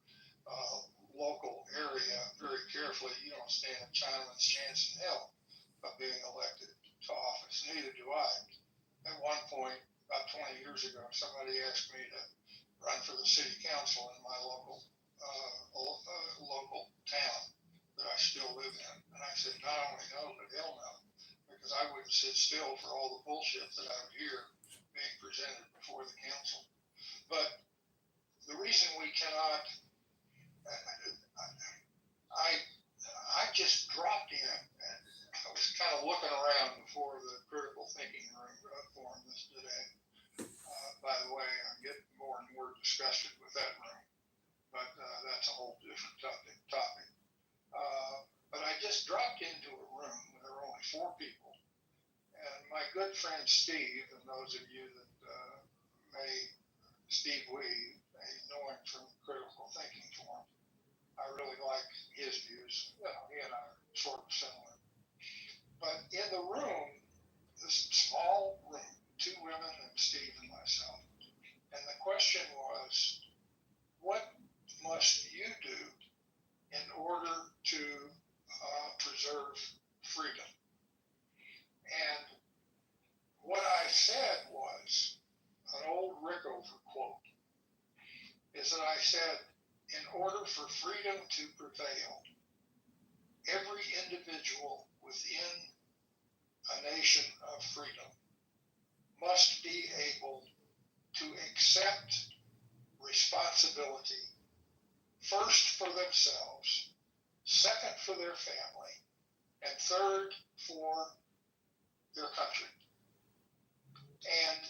local area very carefully, you don't stand a Chinaman's chance in hell of being elected to office. Neither do I. At one point, about 20 years ago, somebody asked me to run for the city council in my local local town that I still live in. And I said, not only no, but hell no, because I wouldn't sit still for all the bullshit that I would hear being presented before the council. But the reason we cannot, I just dropped in, and I was kind of looking around before the critical thinking room forum this today. By the way, I'm getting more and more disgusted with that room, but that's a whole different topic. But I just dropped into a room where there were only 4 people, and my good friend Steve, and those of you that Steve Wee, may know him from Critical Thinking Forum. I really like his views. You know, he and I are sort of similar. But in the room, this small room, 2 women and Steve and myself, and the question was, what must you do in order to preserve freedom? And what I said was an old Rickover quote, is that I said, in order for freedom to prevail, every individual within a nation of freedom must be able to accept responsibility, first for themselves, second for their family, and third for their country. And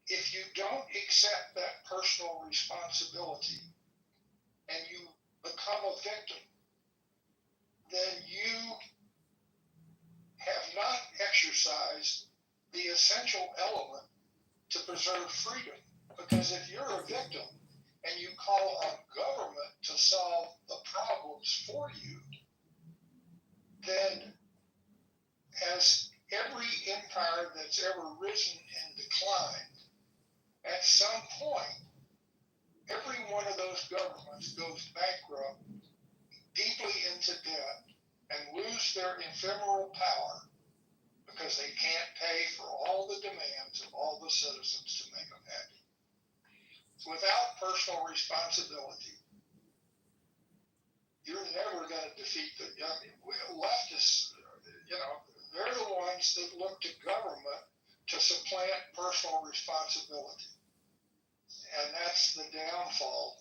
if you don't accept that personal responsibility and you become a victim, then you have not exercised the essential element to preserve freedom. Because if you're a victim and you call on government to solve the problems for you, then as every empire that's ever risen and declined, at some point, every one of those governments goes bankrupt, deeply into debt, and lose their ephemeral power because they can't pay for all the demands of all the citizens to make them happy. Without personal responsibility, you're never going to defeat the leftists. You know, they're the ones that look to government to supplant personal responsibility. And that's the downfall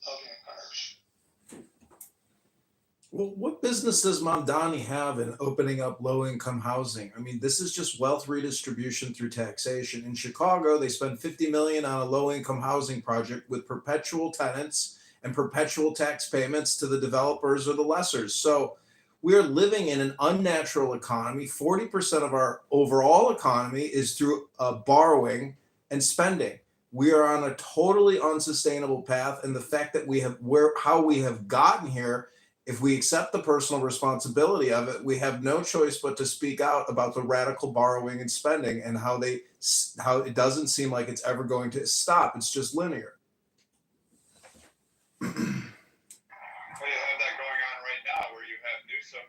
of empires. Well, what business does Mamdani have in opening up low-income housing? I mean, this is just wealth redistribution through taxation. In Chicago, they spent $50 million on a low-income housing project with perpetual tenants and perpetual tax payments to the developers or the lessors. So we are living in an unnatural economy. 40% of our overall economy is through borrowing and spending. We are on a totally unsustainable path, and the fact that how we have gotten here, if we accept the personal responsibility of it, we have no choice but to speak out about the radical borrowing and spending and how it doesn't seem like it's ever going to stop. It's just linear. Well, you have that going on right now, where you have Newsom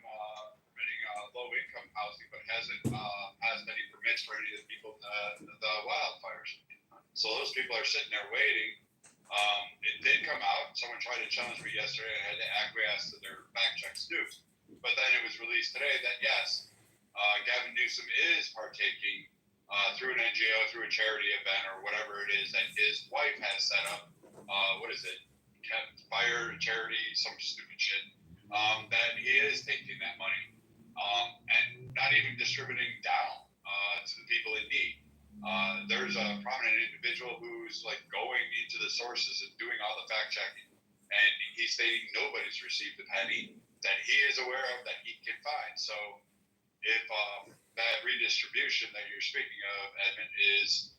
permitting low-income housing, but hasn't passed any permits for any of the people in the wildfires. So those people are sitting there waiting. It did come out. Someone tried to challenge me yesterday. I had to acquiesce to their fact checks too. But then it was released today that yes, Gavin Newsom is partaking through an NGO, through a charity event or whatever it is that his wife has set up. What is it? Fire charity, some stupid shit. That he is taking that money and not even distributing down to the people in need. There's a prominent individual who's like going into the sources and doing all the fact checking, and he's stating nobody's received a penny that he is aware of that he can find. So if that redistribution that you're speaking of, Edmund, is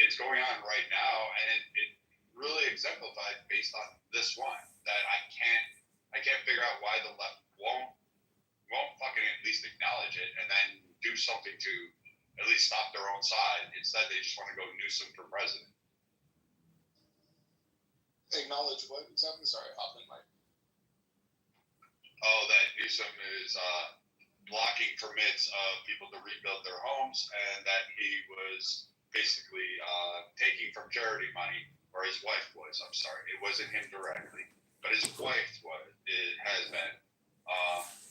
it's going on right now, and it really exemplified based on this one that I can't figure out why the left won't fucking at least acknowledge it and then do something to at least stop their own side. Instead, they just want to go Newsom for president. Acknowledge what exactly? Sorry, hopping my. Oh, that Newsom is blocking permits of people to rebuild their homes, and that he was basically taking from charity money or his wife was. I'm sorry, it wasn't him directly, but his wife was. It has been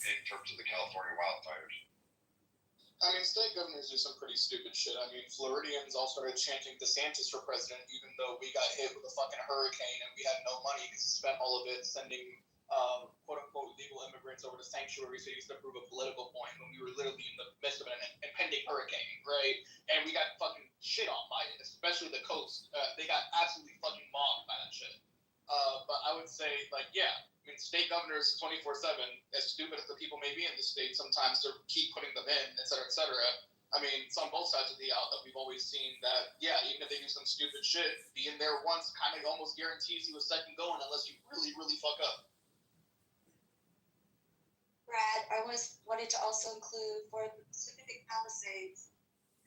in terms of the California wildfires. I mean, state governors do some pretty stupid shit. I mean, Floridians all started chanting DeSantis for president, even though we got hit with a fucking hurricane and we had no money because we spent all of it sending quote unquote legal immigrants over to sanctuaries so used to prove a political point when we were literally in the midst of an impending hurricane, right? And we got fucking shit on by it, especially the coast. They got absolutely fucking mobbed by that shit. But I would say, like, yeah, I mean, state governors 24/7, as stupid as the people may be in the state sometimes to keep putting them in, et cetera, et cetera. I mean, it's on both sides of the aisle that we've always seen that, yeah, even if they do some stupid shit, being there once kind of almost guarantees you a second going unless you really, really fuck up. Brad, I wanted to also include for the Pacific Palisades,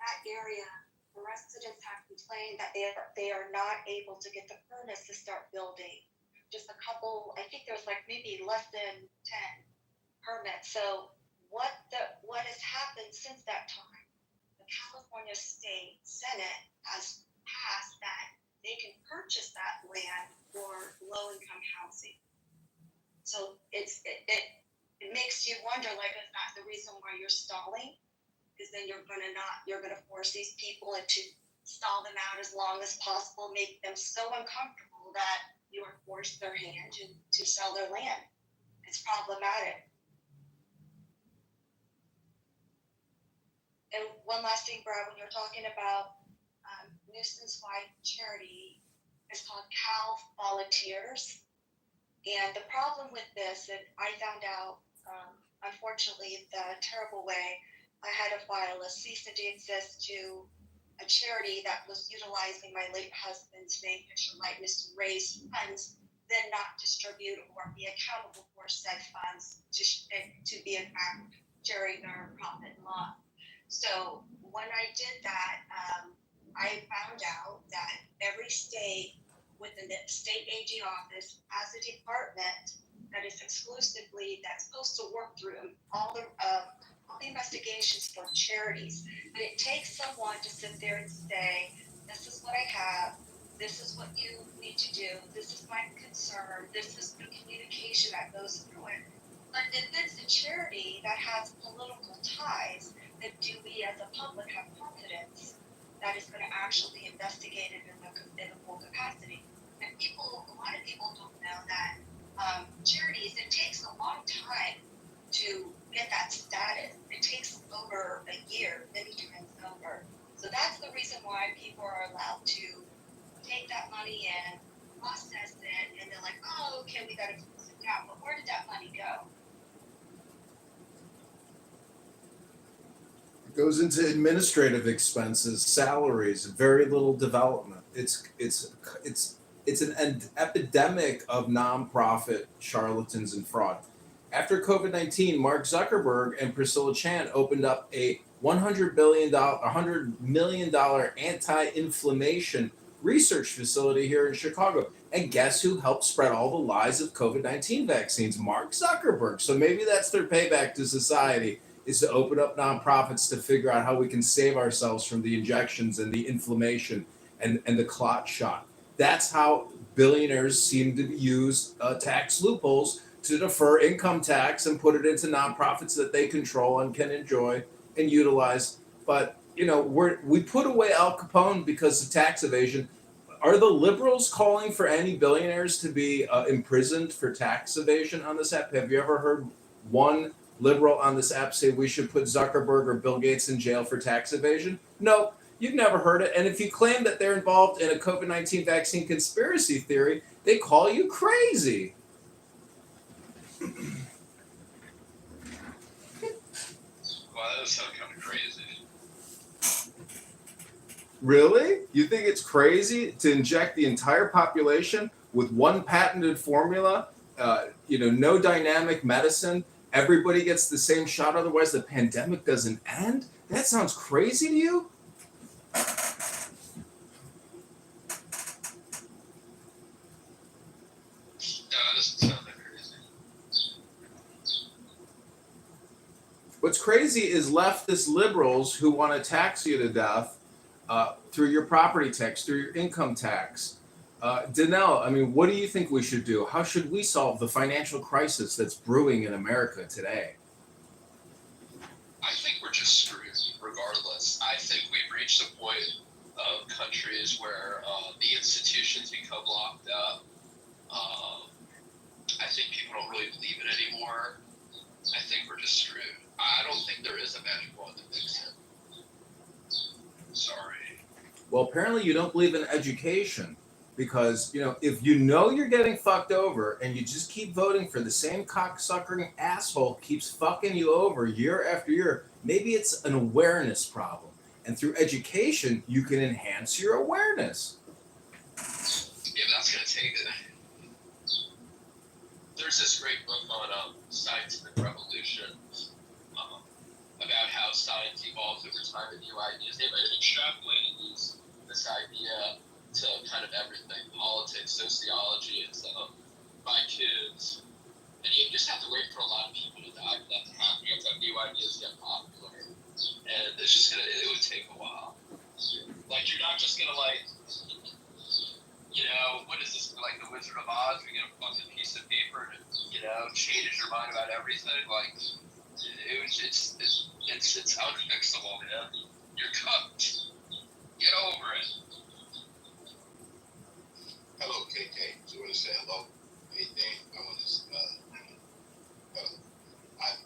that area, the residents have complained that they are not able to get the permits to start building. Just a couple, I think there's like maybe less than 10 permits. So what has happened since that time? The California State Senate has passed that they can purchase that land for low-income housing. So it makes you wonder, like, is that the reason why you're stalling? Because then you're gonna force these people into stall them out as long as possible, make them so uncomfortable that you are forced their hand to sell their land. It's problematic. And one last thing, Brad, when you're talking about nuisance-wide charity, it's called Cal Volunteers. And the problem with this, and I found out, unfortunately, the terrible way, I had to file a cease and desist to a charity that was utilizing my late husband's name, picture, likeness to raise funds, then not distribute or be accountable for said funds to be in fact sharing their profit and loss. So when I did that, I found out that every state within the state AG office has a department that is exclusively, that's supposed to work through all the investigations for charities. And it takes someone to sit there and say, this is what I have, this is what you need to do, this is my concern, this is the communication that goes through it. But if it's a charity that has political ties, then do we as a public have confidence that is going to actually investigate it in a full capacity? And a lot of people don't know that charities, it takes a long time to get that status. It takes over a year, many times over. So that's the reason why people are allowed to take that money in, process it, and they're like, oh, okay, we got to close it down. But where did that money go? It goes into administrative expenses, salaries, very little development. It's an epidemic of nonprofit charlatans and fraud. After COVID-19, Mark Zuckerberg and Priscilla Chan opened up a $100 million anti-inflammation research facility here in Chicago. And guess who helped spread all the lies of COVID-19 vaccines? Mark Zuckerberg. So maybe that's their payback to society, is to open up nonprofits to figure out how we can save ourselves from the injections and the inflammation and the clot shot. That's how billionaires seem to use tax loopholes to defer income tax and put it into nonprofits that they control and can enjoy and utilize. But, you know, we put away Al Capone because of tax evasion. Are the liberals calling for any billionaires to be imprisoned for tax evasion on this app? Have you ever heard one liberal on this app say we should put Zuckerberg or Bill Gates in jail for tax evasion? No, you've never heard it. And if you claim that they're involved in a COVID-19 vaccine conspiracy theory, they call you crazy. Well, that does sound kind of crazy. Really? You think it's crazy to inject the entire population with one patented formula? No dynamic medicine. Everybody gets the same shot, otherwise the pandemic doesn't end? That sounds crazy to you? No, that doesn't sound that crazy. What's crazy is leftist liberals who want to tax you to death through your property tax, through your income tax. Danelle, I mean, what do you think we should do? How should we solve the financial crisis that's brewing in America today? I think we're just screwed regardless. I think we've reached a point of countries where the institutions become locked up. I think people don't really believe it anymore. I think we're just screwed. I don't think there is a magic wand to fix it. Sorry. Well, apparently you don't believe in education because, if you know you're getting fucked over and you just keep voting for the same cocksuckering asshole keeps fucking you over year after year, maybe it's an awareness problem. And through education, you can enhance your awareness. Yeah, but that's going to take it. There's this great book on scientific revolution about how science evolves over time and new ideas. They might have extrapolated this idea to kind of everything, politics, sociology, and stuff, by kids. And you just have to wait for a lot of people to die for that to happen. You have to have new ideas get popular. And it's just it would take a while. Like, you're not just gonna, what is this, like the Wizard of Oz? You're gonna fucking piece of paper and, changes your mind about everything. Like, it's unfixable, man. You're cooked. Get over it. Hello, KK. So I want to say hello. Hey, Dan. I want to. I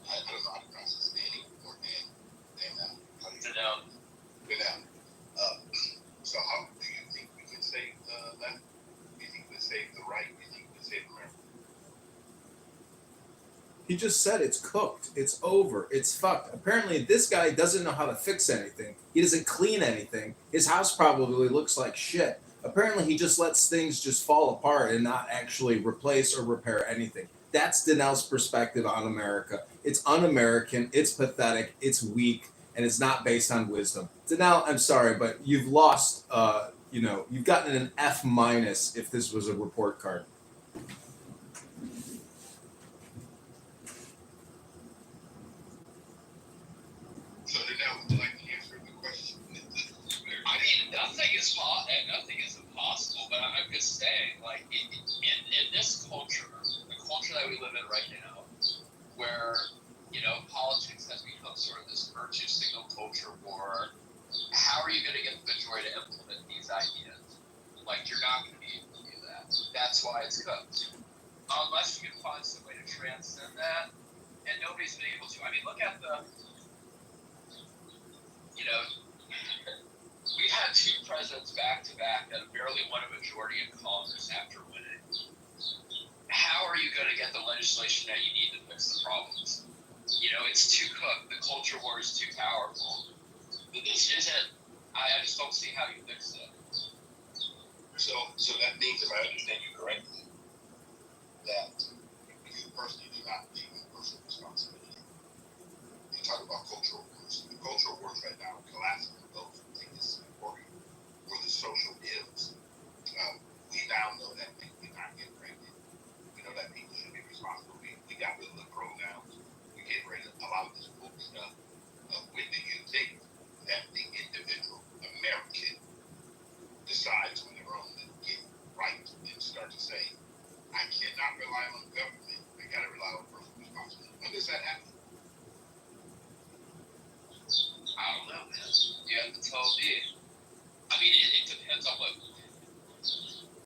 don't know how to pronounce his name or Dan. How do you Danelle. Danelle. So how do you think we can save the left? Do you think we can save the right? Do you think we can save America? He just said it's cooked. It's over. It's fucked. Apparently, this guy doesn't know how to fix anything. He doesn't clean anything. His house probably looks like shit. Apparently, he just lets things just fall apart and not actually replace or repair anything. That's Danelle's perspective on America. It's un-American. It's pathetic. It's weak, and it's not based on wisdom. Danelle, I'm sorry, but you've lost. You've gotten an F- if this was a report card. So Danelle, would you like to answer the question? I mean, nothing is impossible, but I'm just saying, like, in this culture, the culture that we live in right now, where, politics has become sort of this virtue signal culture war, how are you going to get the majority to implement these ideas? Like, you're not going to be able to do that. That's why it's cooked. Unless you can find some way to transcend that, and nobody's been able to. I mean, look at we had two presidents back to back that barely won a majority in Congress after winning. How are you going to get the legislation that you need to fix the problems? It's too cooked. The culture war is too powerful. This isn't. I just don't see how you fix it. So that means, if I understand you correctly, that you personally do not believe in personal responsibility. You talk about cultural wars. The cultural wars right now are collapsing for those who think this is important for the social ills. We now know that people do not get pregnant. We know that people should be responsible. We got rid of the pronouns. We get rid of a lot of this bull stuff. When do you think that the individual American decides on their own to get right and start to say, I cannot rely on government. I got to rely on personal responsibility. When does that happen? I don't know, man. You have to tell me. I mean, it depends on what.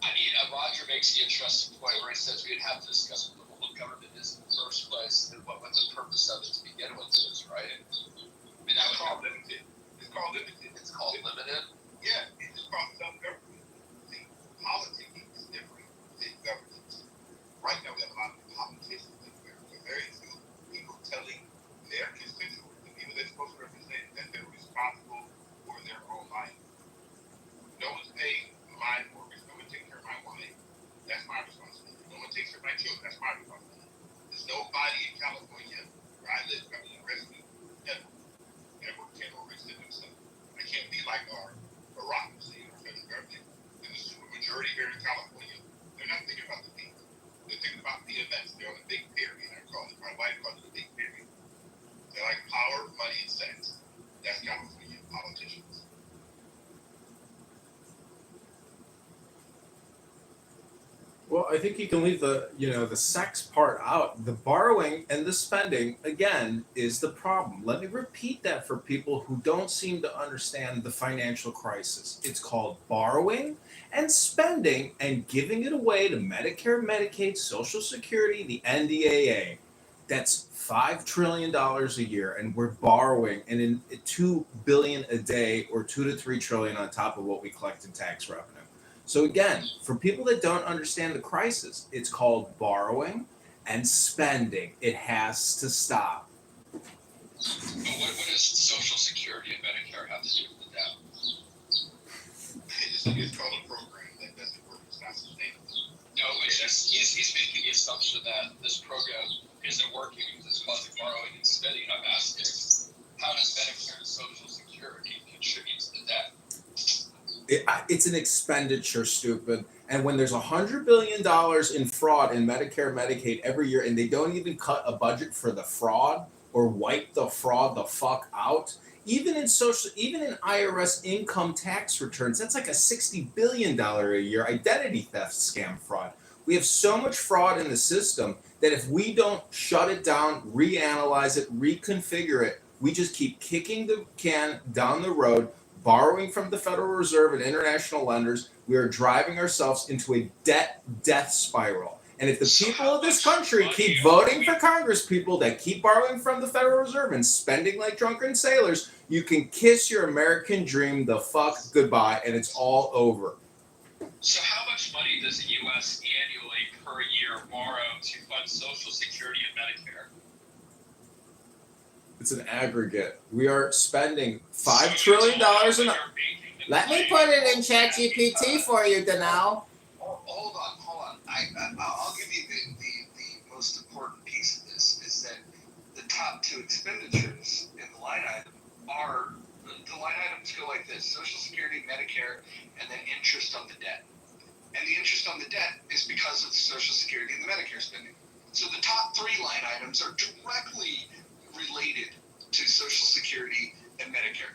I mean, Roger makes the interesting point where he says we'd have to discuss what the role of government is in the first place and what the purpose of it to begin with is, right? I mean, that It's would called limited. It's called limited. It's called limited. Yeah, it's called self-government. See, politics is different than governance. Right now, we have a lot of politicians in America. Very few people telling their constituents, the people they're supposed to represent, that they're responsible for their own life. No one's paying my mortgage. No one takes care of my wife. That's my responsibility. No one takes care of my children. That's my responsibility. There's nobody in California where I live coming to rescue ever can overextend themselves. I can't be like our bureaucracy or federal government. And the super majority here in California, they're not thinking about the people. They're thinking about the events. They're on the big period. I call it. My wife calls it the big period. They like power, money, and sex. That's California politicians. I think you can leave the sex part out. The borrowing and the spending, again, is the problem. Let me repeat that for people who don't seem to understand the financial crisis. It's called borrowing and spending and giving it away to Medicare, Medicaid, Social Security, the NDAA. That's $5 trillion a year, and we're borrowing and in $2 billion a day, or 2 to 3 trillion on top of what we collect in tax revenue. So again, for people that don't understand the crisis, it's called borrowing and spending. It has to stop. But what does Social Security and Medicare have to do with the debt? It's called a program that doesn't work. It's not sustainable. No, it's just he's making the assumption that this program isn't working because it's causing borrowing and spending. I'm asking, how does Medicare and Social Security contribute to the debt? It's an expenditure, stupid. And when there's $100 billion in fraud in Medicare, Medicaid every year, and they don't even cut a budget for the fraud or wipe the fraud the fuck out, even in IRS income tax returns, that's like a $60 billion a year identity theft scam fraud. We have so much fraud in the system that if we don't shut it down, reanalyze it, reconfigure it, we just keep kicking the can down the road, borrowing from the Federal Reserve and international lenders. We are driving ourselves into a death spiral. And if the people of this country keep voting for Congress people that keep borrowing from the Federal Reserve and spending like drunken sailors, you can kiss your American dream the fuck goodbye, and it's all over. So how much money does the U.S. annually per year borrow to fund Social Security and Medicare? It's an aggregate. We are spending $5 trillion Let me put it in ChatGPT for you, Danelle. Hold on. I'll give you the most important piece of this is that the top two expenditures in the line item are the line items go like this: Social Security, Medicare, and then interest on the debt. And the interest on the debt is because of the Social Security and the Medicare spending. So the top three line items are directly related to Social Security and Medicare.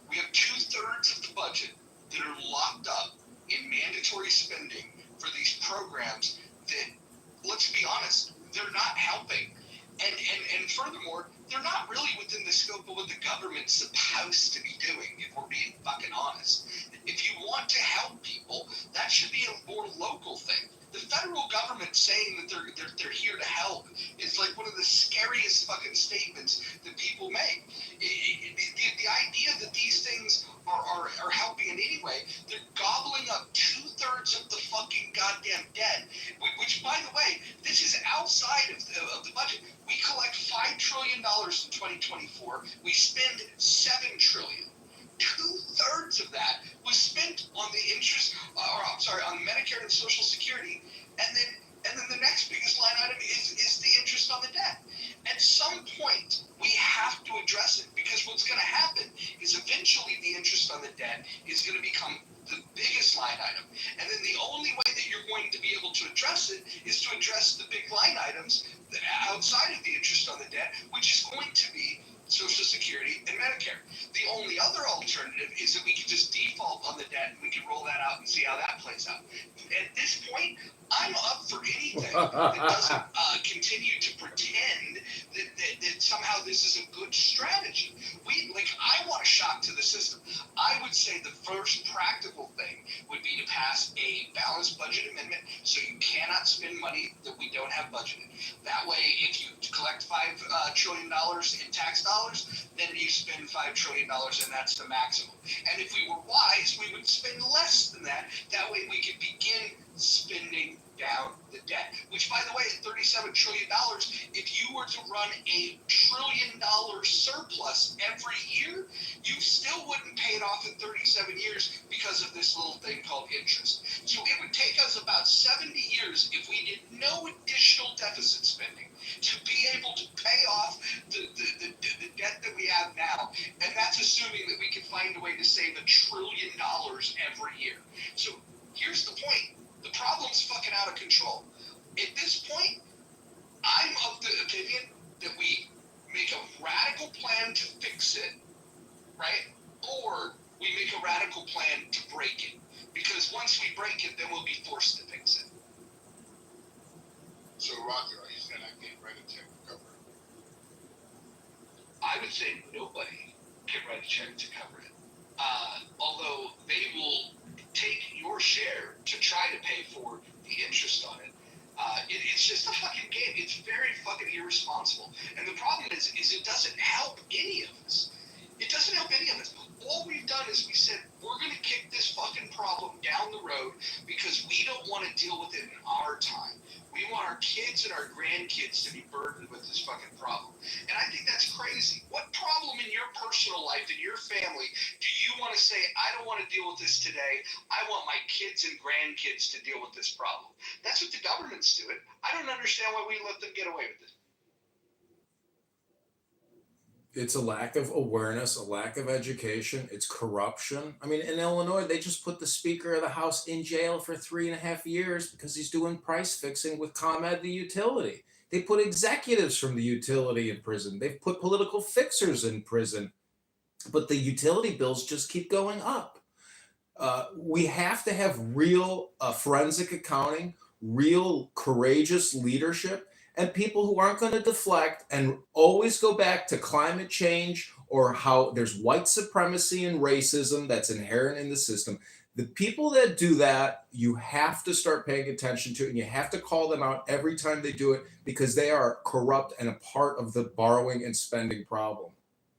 We have 2/3 of the budget that are locked up in mandatory spending for these programs that, let's be honest, they're not helping. And furthermore, they're not really within the scope of what the government's supposed to be doing, if we're being fucking honest. If you want to help people, that should be a more local thing. The federal government saying that they're here to help is like one of the scariest fucking statements that people make. The idea that these things are helping in any way, they're gobbling up 2/3 of the fucking goddamn debt, which, by the way, this is outside of the budget. We collect $5 trillion in 2024. We spend $7 trillion. 2/3 of that was spent on the interest, on Medicare and Social Security, and then the next biggest line item is the interest on the debt. At some point, we have to address it, because what's going to happen is eventually the interest on the debt is going to become the biggest line item, and then the only way that you're going to be able to address it is to address the big line items outside of the interest on the debt, which is going to be Social Security and Medicare. The only other alternative is that we can just default on the debt and we can roll that out and see how that plays out. At this point, I'm up for anything that doesn't continue to pretend that somehow this is a good strategy. I want a shock to the system. I would say the first practical thing would be to pass a balanced budget amendment, so you cannot spend money that we don't have budgeted. That way, if you collect $5 trillion in tax dollars, then you spend $5 trillion, and that's the maximum. And if we were wise, we would spend less than that. That way we could begin spending down the debt, which, by the way, at $37 trillion, if you were to run a $1 trillion surplus every year, you still wouldn't pay it off in 37 years because of this little thing called interest. So it would take us about 70 years, if we did no additional deficit spending, to be able to pay off the debt that we have now. And that's assuming that we can find a way to save $1 trillion every year. So here's the point. The problem's fucking out of control. At this point, I'm of the opinion that we make a radical plan to fix it, right? Or we make a radical plan to break it. Because once we break it, then we'll be forced to fix it. a check to cover it? I would say nobody can write a check to cover it. Although they will take your share to try to pay for the interest on it. It's just a fucking game. It's very fucking irresponsible. And the problem is it doesn't help any of us. It doesn't help any of us. All we've done is we said, we're going to kick this fucking problem down the road because we don't want to deal with it in our time. We want our kids and our grandkids to be burdened with this fucking problem. And I think that's crazy. What problem in your personal life, in your family, do you want to say, I don't want to deal with this today. I want my kids and grandkids to deal with this problem. That's what the government's doing. I don't understand why we let them get away with it. It's a lack of awareness, a lack of education. It's corruption. I mean, in Illinois, they just put the Speaker of the House in jail for 3.5 years because he's doing price fixing with ComEd, the utility. They put executives from the utility in prison. They've put political fixers in prison. But the utility bills just keep going up. We have to have real forensic accounting, real courageous leadership, and people who aren't going to deflect and always go back to climate change or how there's white supremacy and racism that's inherent in the system. The people that do that, you have to start paying attention to, and you have to call them out every time they do it because they are corrupt and a part of the borrowing and spending problem.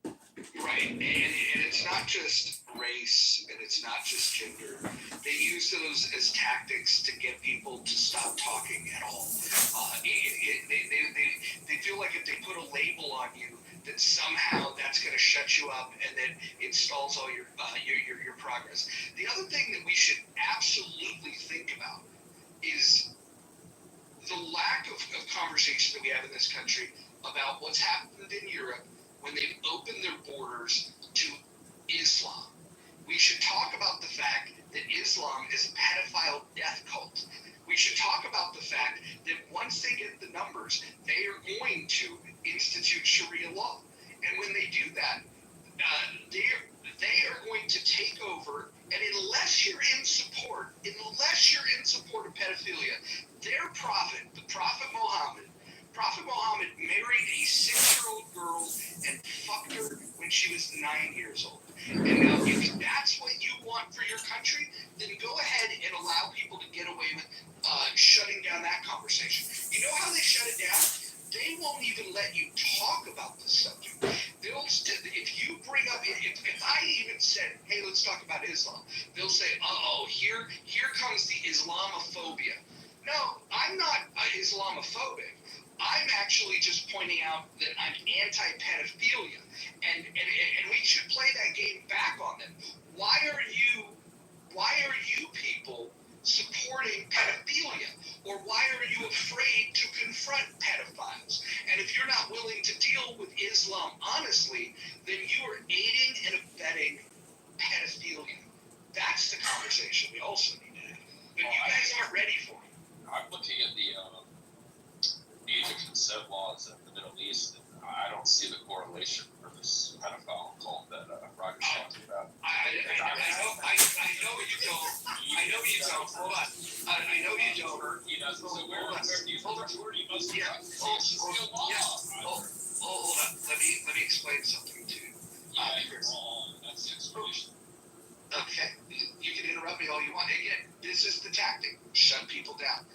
Right, and it's not just race, and it's not just gender. They use those as tactics to get people to stop talking at all. They feel like if they put a label on you, that somehow that's going to shut you up, and that it stalls all your progress. The other thing that we should absolutely think about is the lack of conversation that we have in this country about what's happened in Europe when they've opened their borders to Islam. We should talk about the fact that Islam is a pedophile death cult. We should talk about the fact that once they get the numbers, they are going to institute Sharia law. And when they do that, they are going to take over, and unless you're in support of pedophilia, their prophet, the Prophet Muhammad married a 6-year-old girl and fucked her when she was 9 years old. And now, if that's what you want for your country, then go ahead and allow people to get away with shutting down that conversation. You know how they shut it down? They won't even let you talk about the subject. If you bring up, if I even said, hey, let's talk about Islam, they'll say, here comes the Islamophobia. No, I'm not Islamophobic. I'm actually just pointing out that I'm anti-pedophilia, and we should play that game back on them. Why are you people supporting pedophilia, or why are you afraid to confront pedophiles? And if you're not willing to deal with Islam honestly, then you are aiding and abetting pedophilia. That's the conversation we also need to have. But you guys aren't ready for it. I'm looking at the age of consent laws in the Middle East, and I don't see the correlation for this pedophile cult that Roger's talking about. I know you don't. Hold on. I know you don't. He doesn't. So where do you hold authority most? Yeah. Hold on. Let me explain something to you. You're wrong. That's the explanation. Okay. You can interrupt me all you want. Again, this is the tactic. Shut people down.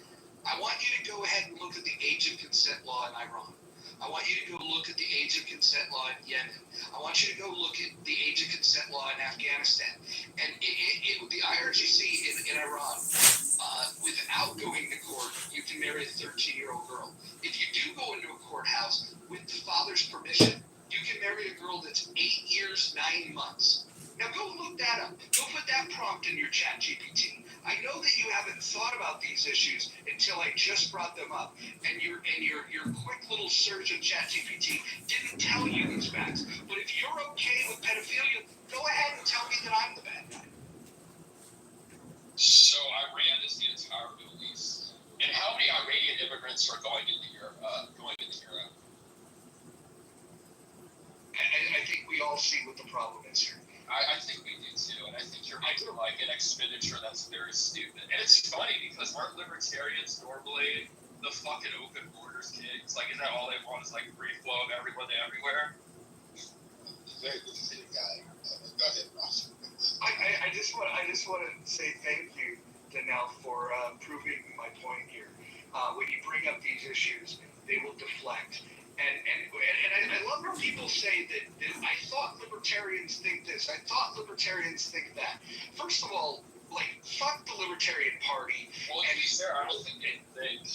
I want you to go ahead and look at the age of consent law in Iran. I want you to go look at the age of consent law in Yemen. I want you to go look at the age of consent law in Afghanistan. And the IRGC in Iran, without going to court, you can marry a 13-year-old girl. If you do go into a courthouse with the father's permission, you can marry a girl that's 8 years, 9 months. Now go look that up. Go put that prompt in your chat GPT. I know that you haven't thought about these issues until I just brought them up, and your quick little search of ChatGPT didn't tell you these facts. But if you're okay with pedophilia, go ahead and tell me that I'm the bad guy. So Iran is the entire Middle East, and how many Iranian immigrants are going into Europe? I think we all see what the problem is here. I think we do too, and I think you're making like an expenditure that's very stupid. And it's funny because aren't libertarians normally the fucking open borders kids? Like, is that all they want? Is like free flow of everybody everywhere? Very good city guy. Go ahead, Ross. I just want to say thank you, Danelle, for proving my point here. When you bring up these issues, they will deflect. And I love when people say that I thought libertarians think this, I thought libertarians think that. First of all, like, fuck the Libertarian Party. Well, to be fair, I don't think they think.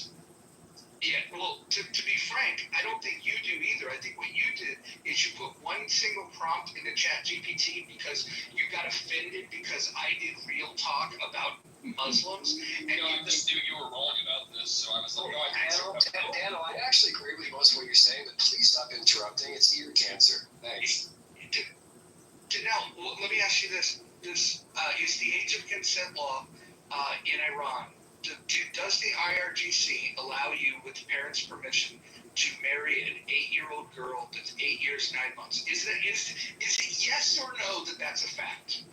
Yeah, well, to be frank, I don't think you do either. I think what you did is you put one single prompt into ChatGPT because you got offended because I did real talk about Muslims. And I just knew you were wrong about this, so I was like, Daniel, I actually agree with most of what you're saying, but please stop interrupting. It's ear cancer. Thanks. Janelle, well, let me ask you this. Is the age of consent law in Iran, does the IRGC allow you, with the parents' permission, to marry an 8-year-old girl that's 8 years, 9 months? Is it yes or no that that's a fact?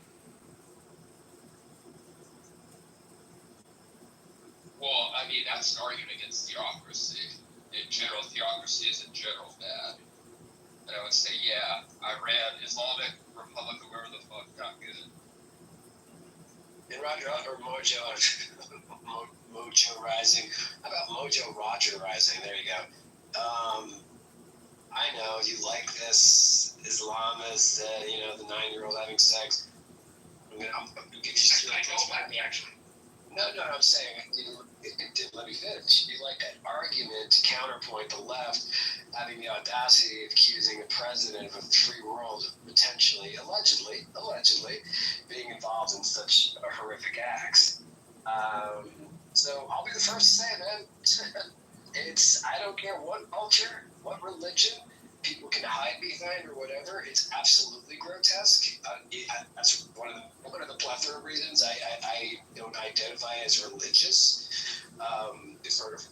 well, I mean, that's an argument against theocracy. In general, theocracy is in general bad. And I would say, yeah, Iran, Islamic Republic, or wherever the fuck got good. And Roger, or Mojo, Mojo Rising. How about Mojo Roger Rising? There you go. I know you like this Islamist, the 9-year-old having sex. I'm gonna give you some. I know about me, actually. No, I'm saying it didn't let me finish. You like that argument to counterpoint the left having the audacity of accusing a president of a free world potentially, allegedly, being involved in such horrific acts. So I'll be the first to say, man, I don't care what culture, what religion people can hide behind or whatever. It's absolutely grotesque. That's one of the plethora of reasons I don't identify as religious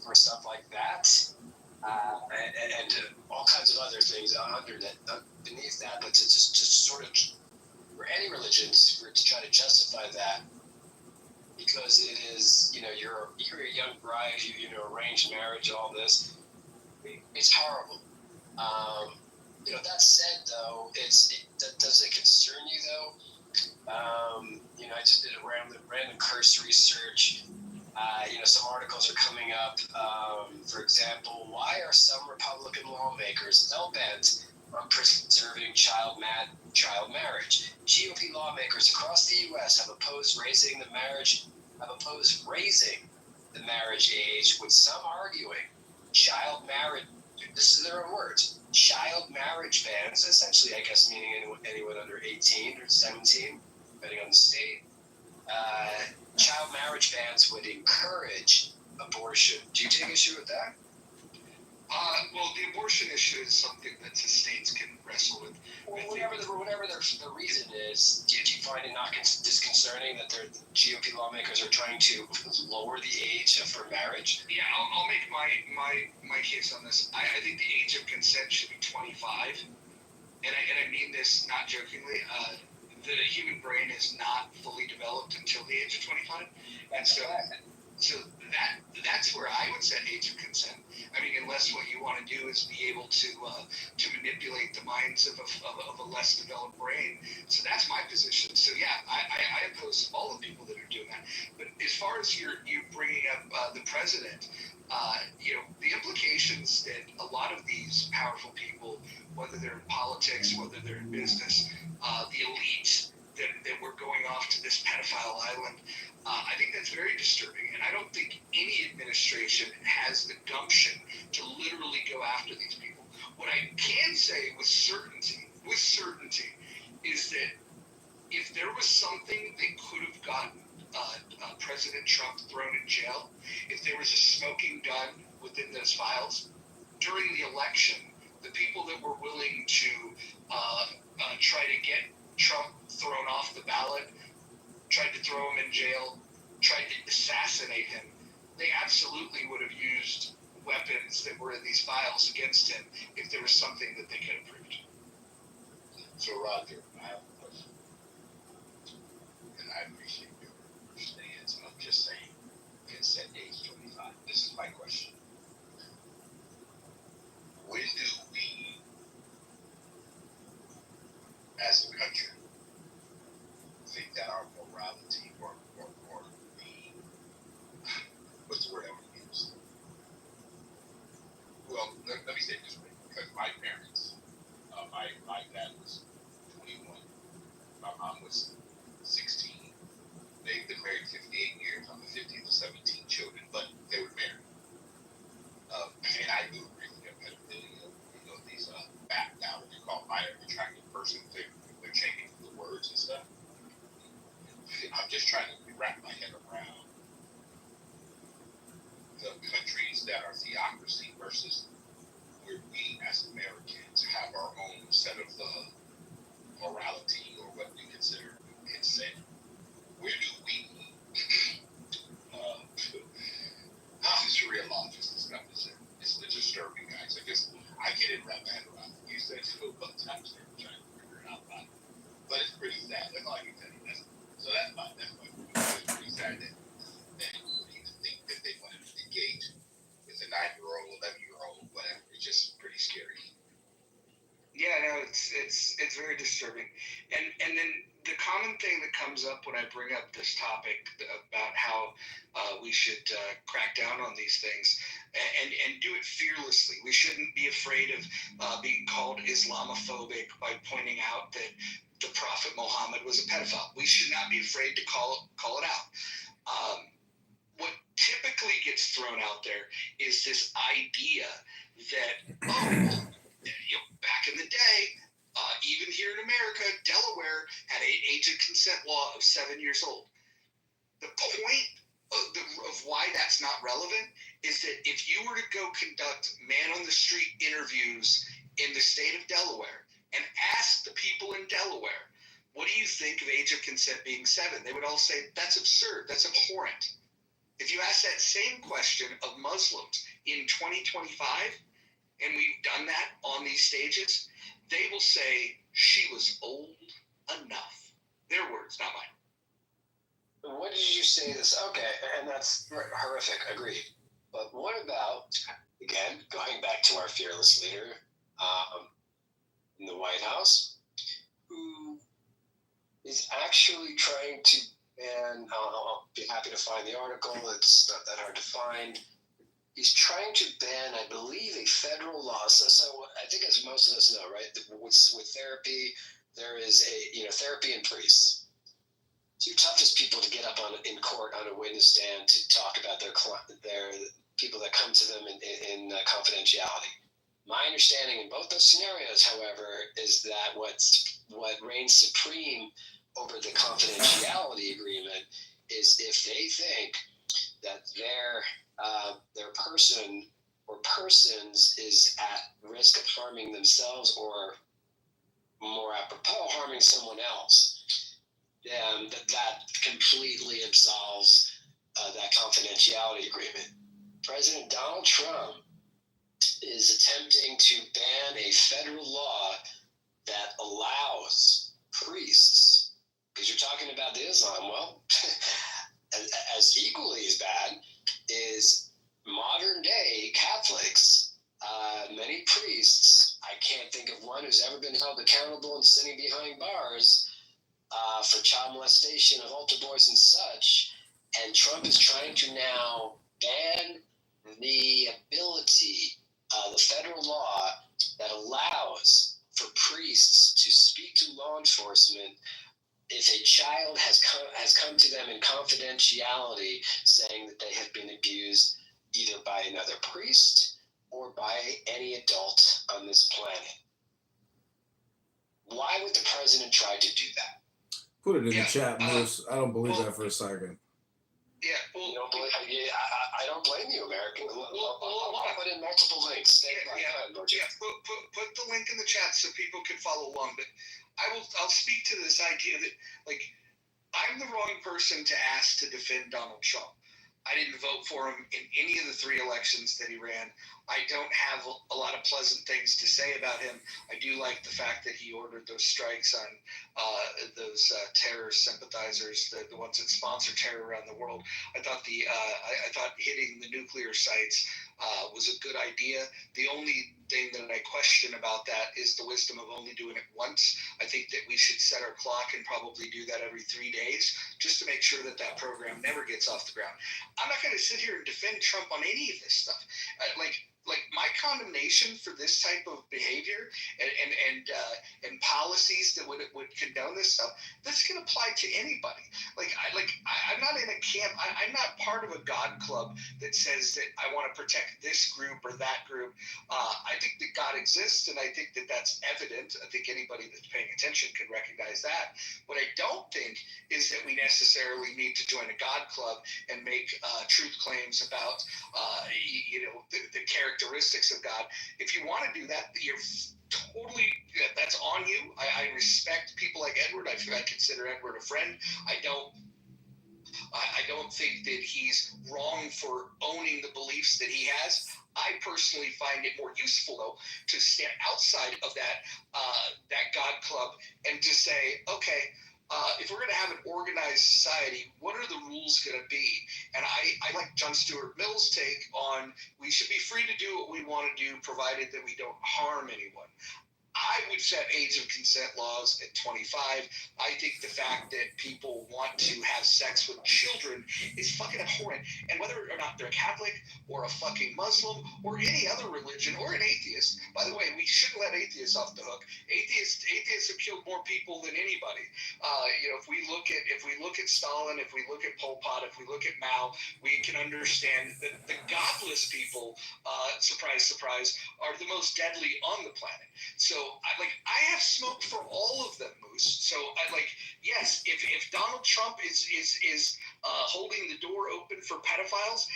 for stuff like that, and all kinds of other things beneath that. But to just sort of for any religion to try to justify that because it is you're a young bride, arranged marriage, all this. It's horrible. That said, though, does it concern you, though? I just did a random cursory search. Some articles are coming up. For example, why are some Republican lawmakers hell-bent on preserving child marriage? GOP lawmakers across the U.S. have opposed raising the marriage age, with some arguing child marriage. This is their own words. Child marriage bans, essentially, I guess, meaning anyone under 18 or 17, depending on the state. Child marriage bans would encourage abortion. Do you take issue with that? Well, the abortion issue is something that the states can wrestle with. Well, whatever the reason is, do you find it not disconcerting that the GOP lawmakers are trying to lower the age for marriage? Yeah, I'll make my case on this. I think the age of consent should be 25, and I mean this not jokingly. The human brain is not fully developed until the age of 25, and so that's where I would set age of consent. I mean, unless what you want to do is be able to manipulate the minds of a less developed brain. So that's my position. So yeah, I oppose all the people that are doing that. But as far as you bringing up the president, the implications that a lot of these powerful people, whether they're in politics, whether they're in business, the elites that were going off to this pedophile island, I think that's very disturbing. And I don't think any administration has the gumption to literally go after these people. What I can say with certainty, is that if there was something that could have gotten President Trump thrown in jail, if there was a smoking gun within those files, during the election, the people that were willing to try to get Trump thrown off the ballot, tried to throw him in jail, tried to assassinate him, they absolutely would have used weapons that were in these files against him if there was something that they could have proved. So, Roger, I have a question. And I appreciate your stance. I'm just saying, consent age 25. This is my question. law just discussed it. It's disturbing, guys. I get it wrap my head around. You said so both times they were trying to figure it out, but it's pretty sad. That's all I can tell you. So that's fine. That's fine. It's pretty sad that would even think that they want to engage with a 9-year-old, 11-year-old, whatever. It's just pretty scary. Yeah, no, it's very disturbing, and then the common thing that comes up when I bring up this topic about how we should crack down on these things and do it fearlessly. We shouldn't be afraid of being called Islamophobic by pointing out that the Prophet Muhammad was a pedophile. We should not be afraid to call it out. What typically gets thrown out there is this idea that back in the day, even here in America, Delaware had an age of consent law of 7 years old. The point of why that's not relevant is that if you were to go conduct man-on-the-street interviews in the state of Delaware and ask the people in Delaware, what do you think of age of consent being 7? They would all say, that's absurd, that's abhorrent. If you ask that same question of Muslims in 2025, and we've done that on these stages, they will say, she was old enough. Their words, not mine. What did you say this? Okay, and that's horrific, agreed. But what about, again, going back to our fearless leader in the White House, who is actually trying to ban, I'll be happy to find the article, it's not that hard to find. He's trying to ban, I believe, a federal law. So I think, as most of us know, right, with therapy, there is therapy and priests. Two toughest people to get up in court on a witness stand to talk about their people that come to them in confidentiality. My understanding in both those scenarios, however, is that what reigns supreme over the confidentiality agreement is if they think that their person or persons is at risk of harming themselves or, more apropos, harming someone else, then that completely absolves that confidentiality agreement. President Donald Trump is attempting to ban a federal law that allows priests, because you're talking about the Islam, well, as equally as bad is modern day Catholics. Many priests, I can't think of one who's ever been held accountable and sitting behind bars for child molestation of altar boys and such. And Trump is trying to now ban the ability, the federal law that allows for priests to speak to law enforcement if a child has come to them in confidentiality saying that they have been abused either by another priest or by any adult on this planet. Why would the president try to do that? Put it in the chat, Moose. I don't believe that for a second. Yeah, well, I don't blame you, American. I'll put in multiple links. Put the link in the chat so people can follow along. But I'll speak to this idea that, like, I'm the wrong person to ask to defend Donald Trump. I didn't vote for him in any of the 3 elections that he ran. I don't have a lot of pleasant things to say about him. I do like the fact that he ordered those strikes on those terror sympathizers, the ones that sponsor terror around the world. I thought I thought hitting the nuclear sites was a good idea. The only thing that I question about that is the wisdom of only doing it once. I think that we should set our clock and probably do that every 3 days just to make sure that that program never gets off the ground. I'm not going to sit here and defend Trump on any of this stuff. Like my condemnation for this type of behavior and policies that would condone this stuff, this can apply to anybody. I'm not in a camp. I'm not part of a God club that says that I want to protect this group or that group. I think that God exists, and I think that that's evident. I think anybody that's paying attention can recognize that. What I don't think is that we necessarily need to join a God club and make truth claims about the characteristics of God. If you want to do that, you're totally, that's on you. I respect people like Edward. I consider Edward a friend. I don't I don't think that he's wrong for owning the beliefs that he has. I personally find it more useful, though, to stand outside of that God club and to say, okay, if we're going to have an organized society, what are the rules going to be? And I like John Stuart Mill's take on we should be free to do what we want to do, provided that we don't harm anyone. I would set age of consent laws at 25. I think the fact that people want to have sex with children is fucking abhorrent. And whether or not they're Catholic or a fucking Muslim or any other religion or an atheist, by the way, we shouldn't let atheists off the hook. Atheists have killed more people than anybody. If we look at Stalin, if we look at Pol Pot, if we look at Mao, we can understand that the godless people, surprise, surprise, are the most deadly on the planet. So I have smoke for all of them, Moose. So yes, if Donald Trump is holding the door open for pedophiles.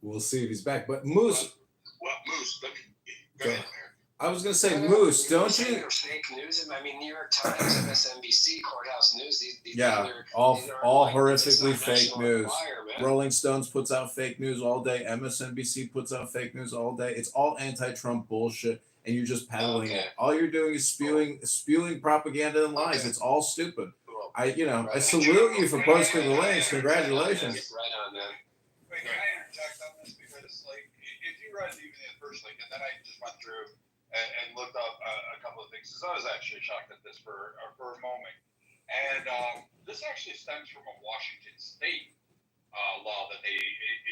We'll see if he's back. But Moose. Well, Moose, let me go ahead, America. I was going to say, Moose, don't you? Fake news. I mean, New York Times, MSNBC, Courthouse News. These all like, horrifically fake news. Empire, Rolling Stones puts out fake news all day. MSNBC puts out fake news all day. It's all anti-Trump bullshit, and you're just peddling it. All you're doing is spewing propaganda and lies. It's all stupid. Cool. I salute you for posting the links. Congratulations. Right on, man. Wait, can I interject on this? Because, if you read even the first link, and then I just went through and looked up a couple of things, because I was actually shocked at this for a moment. And this actually stems from a Washington State law that they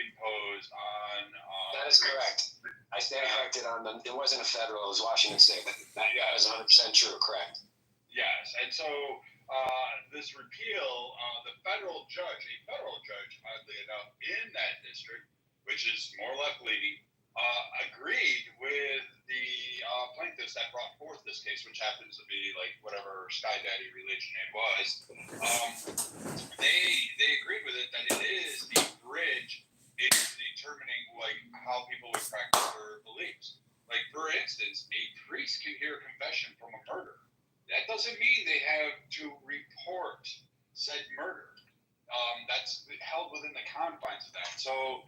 imposed on. That is correct. I stand corrected on them. It wasn't a federal, it was Washington State. That is 100% true, correct. Yes, and so this repeal, the federal judge, oddly enough, in that district, which is more left-leaning, agreed with the plaintiffs that brought forth this case, which happens to be whatever Sky Daddy religion it was. They agreed with it that it is the bridge into determining how people would practice their beliefs. For instance, a priest can hear a confession from a murder. That doesn't mean they have to report said murder. That's held within the confines of that. So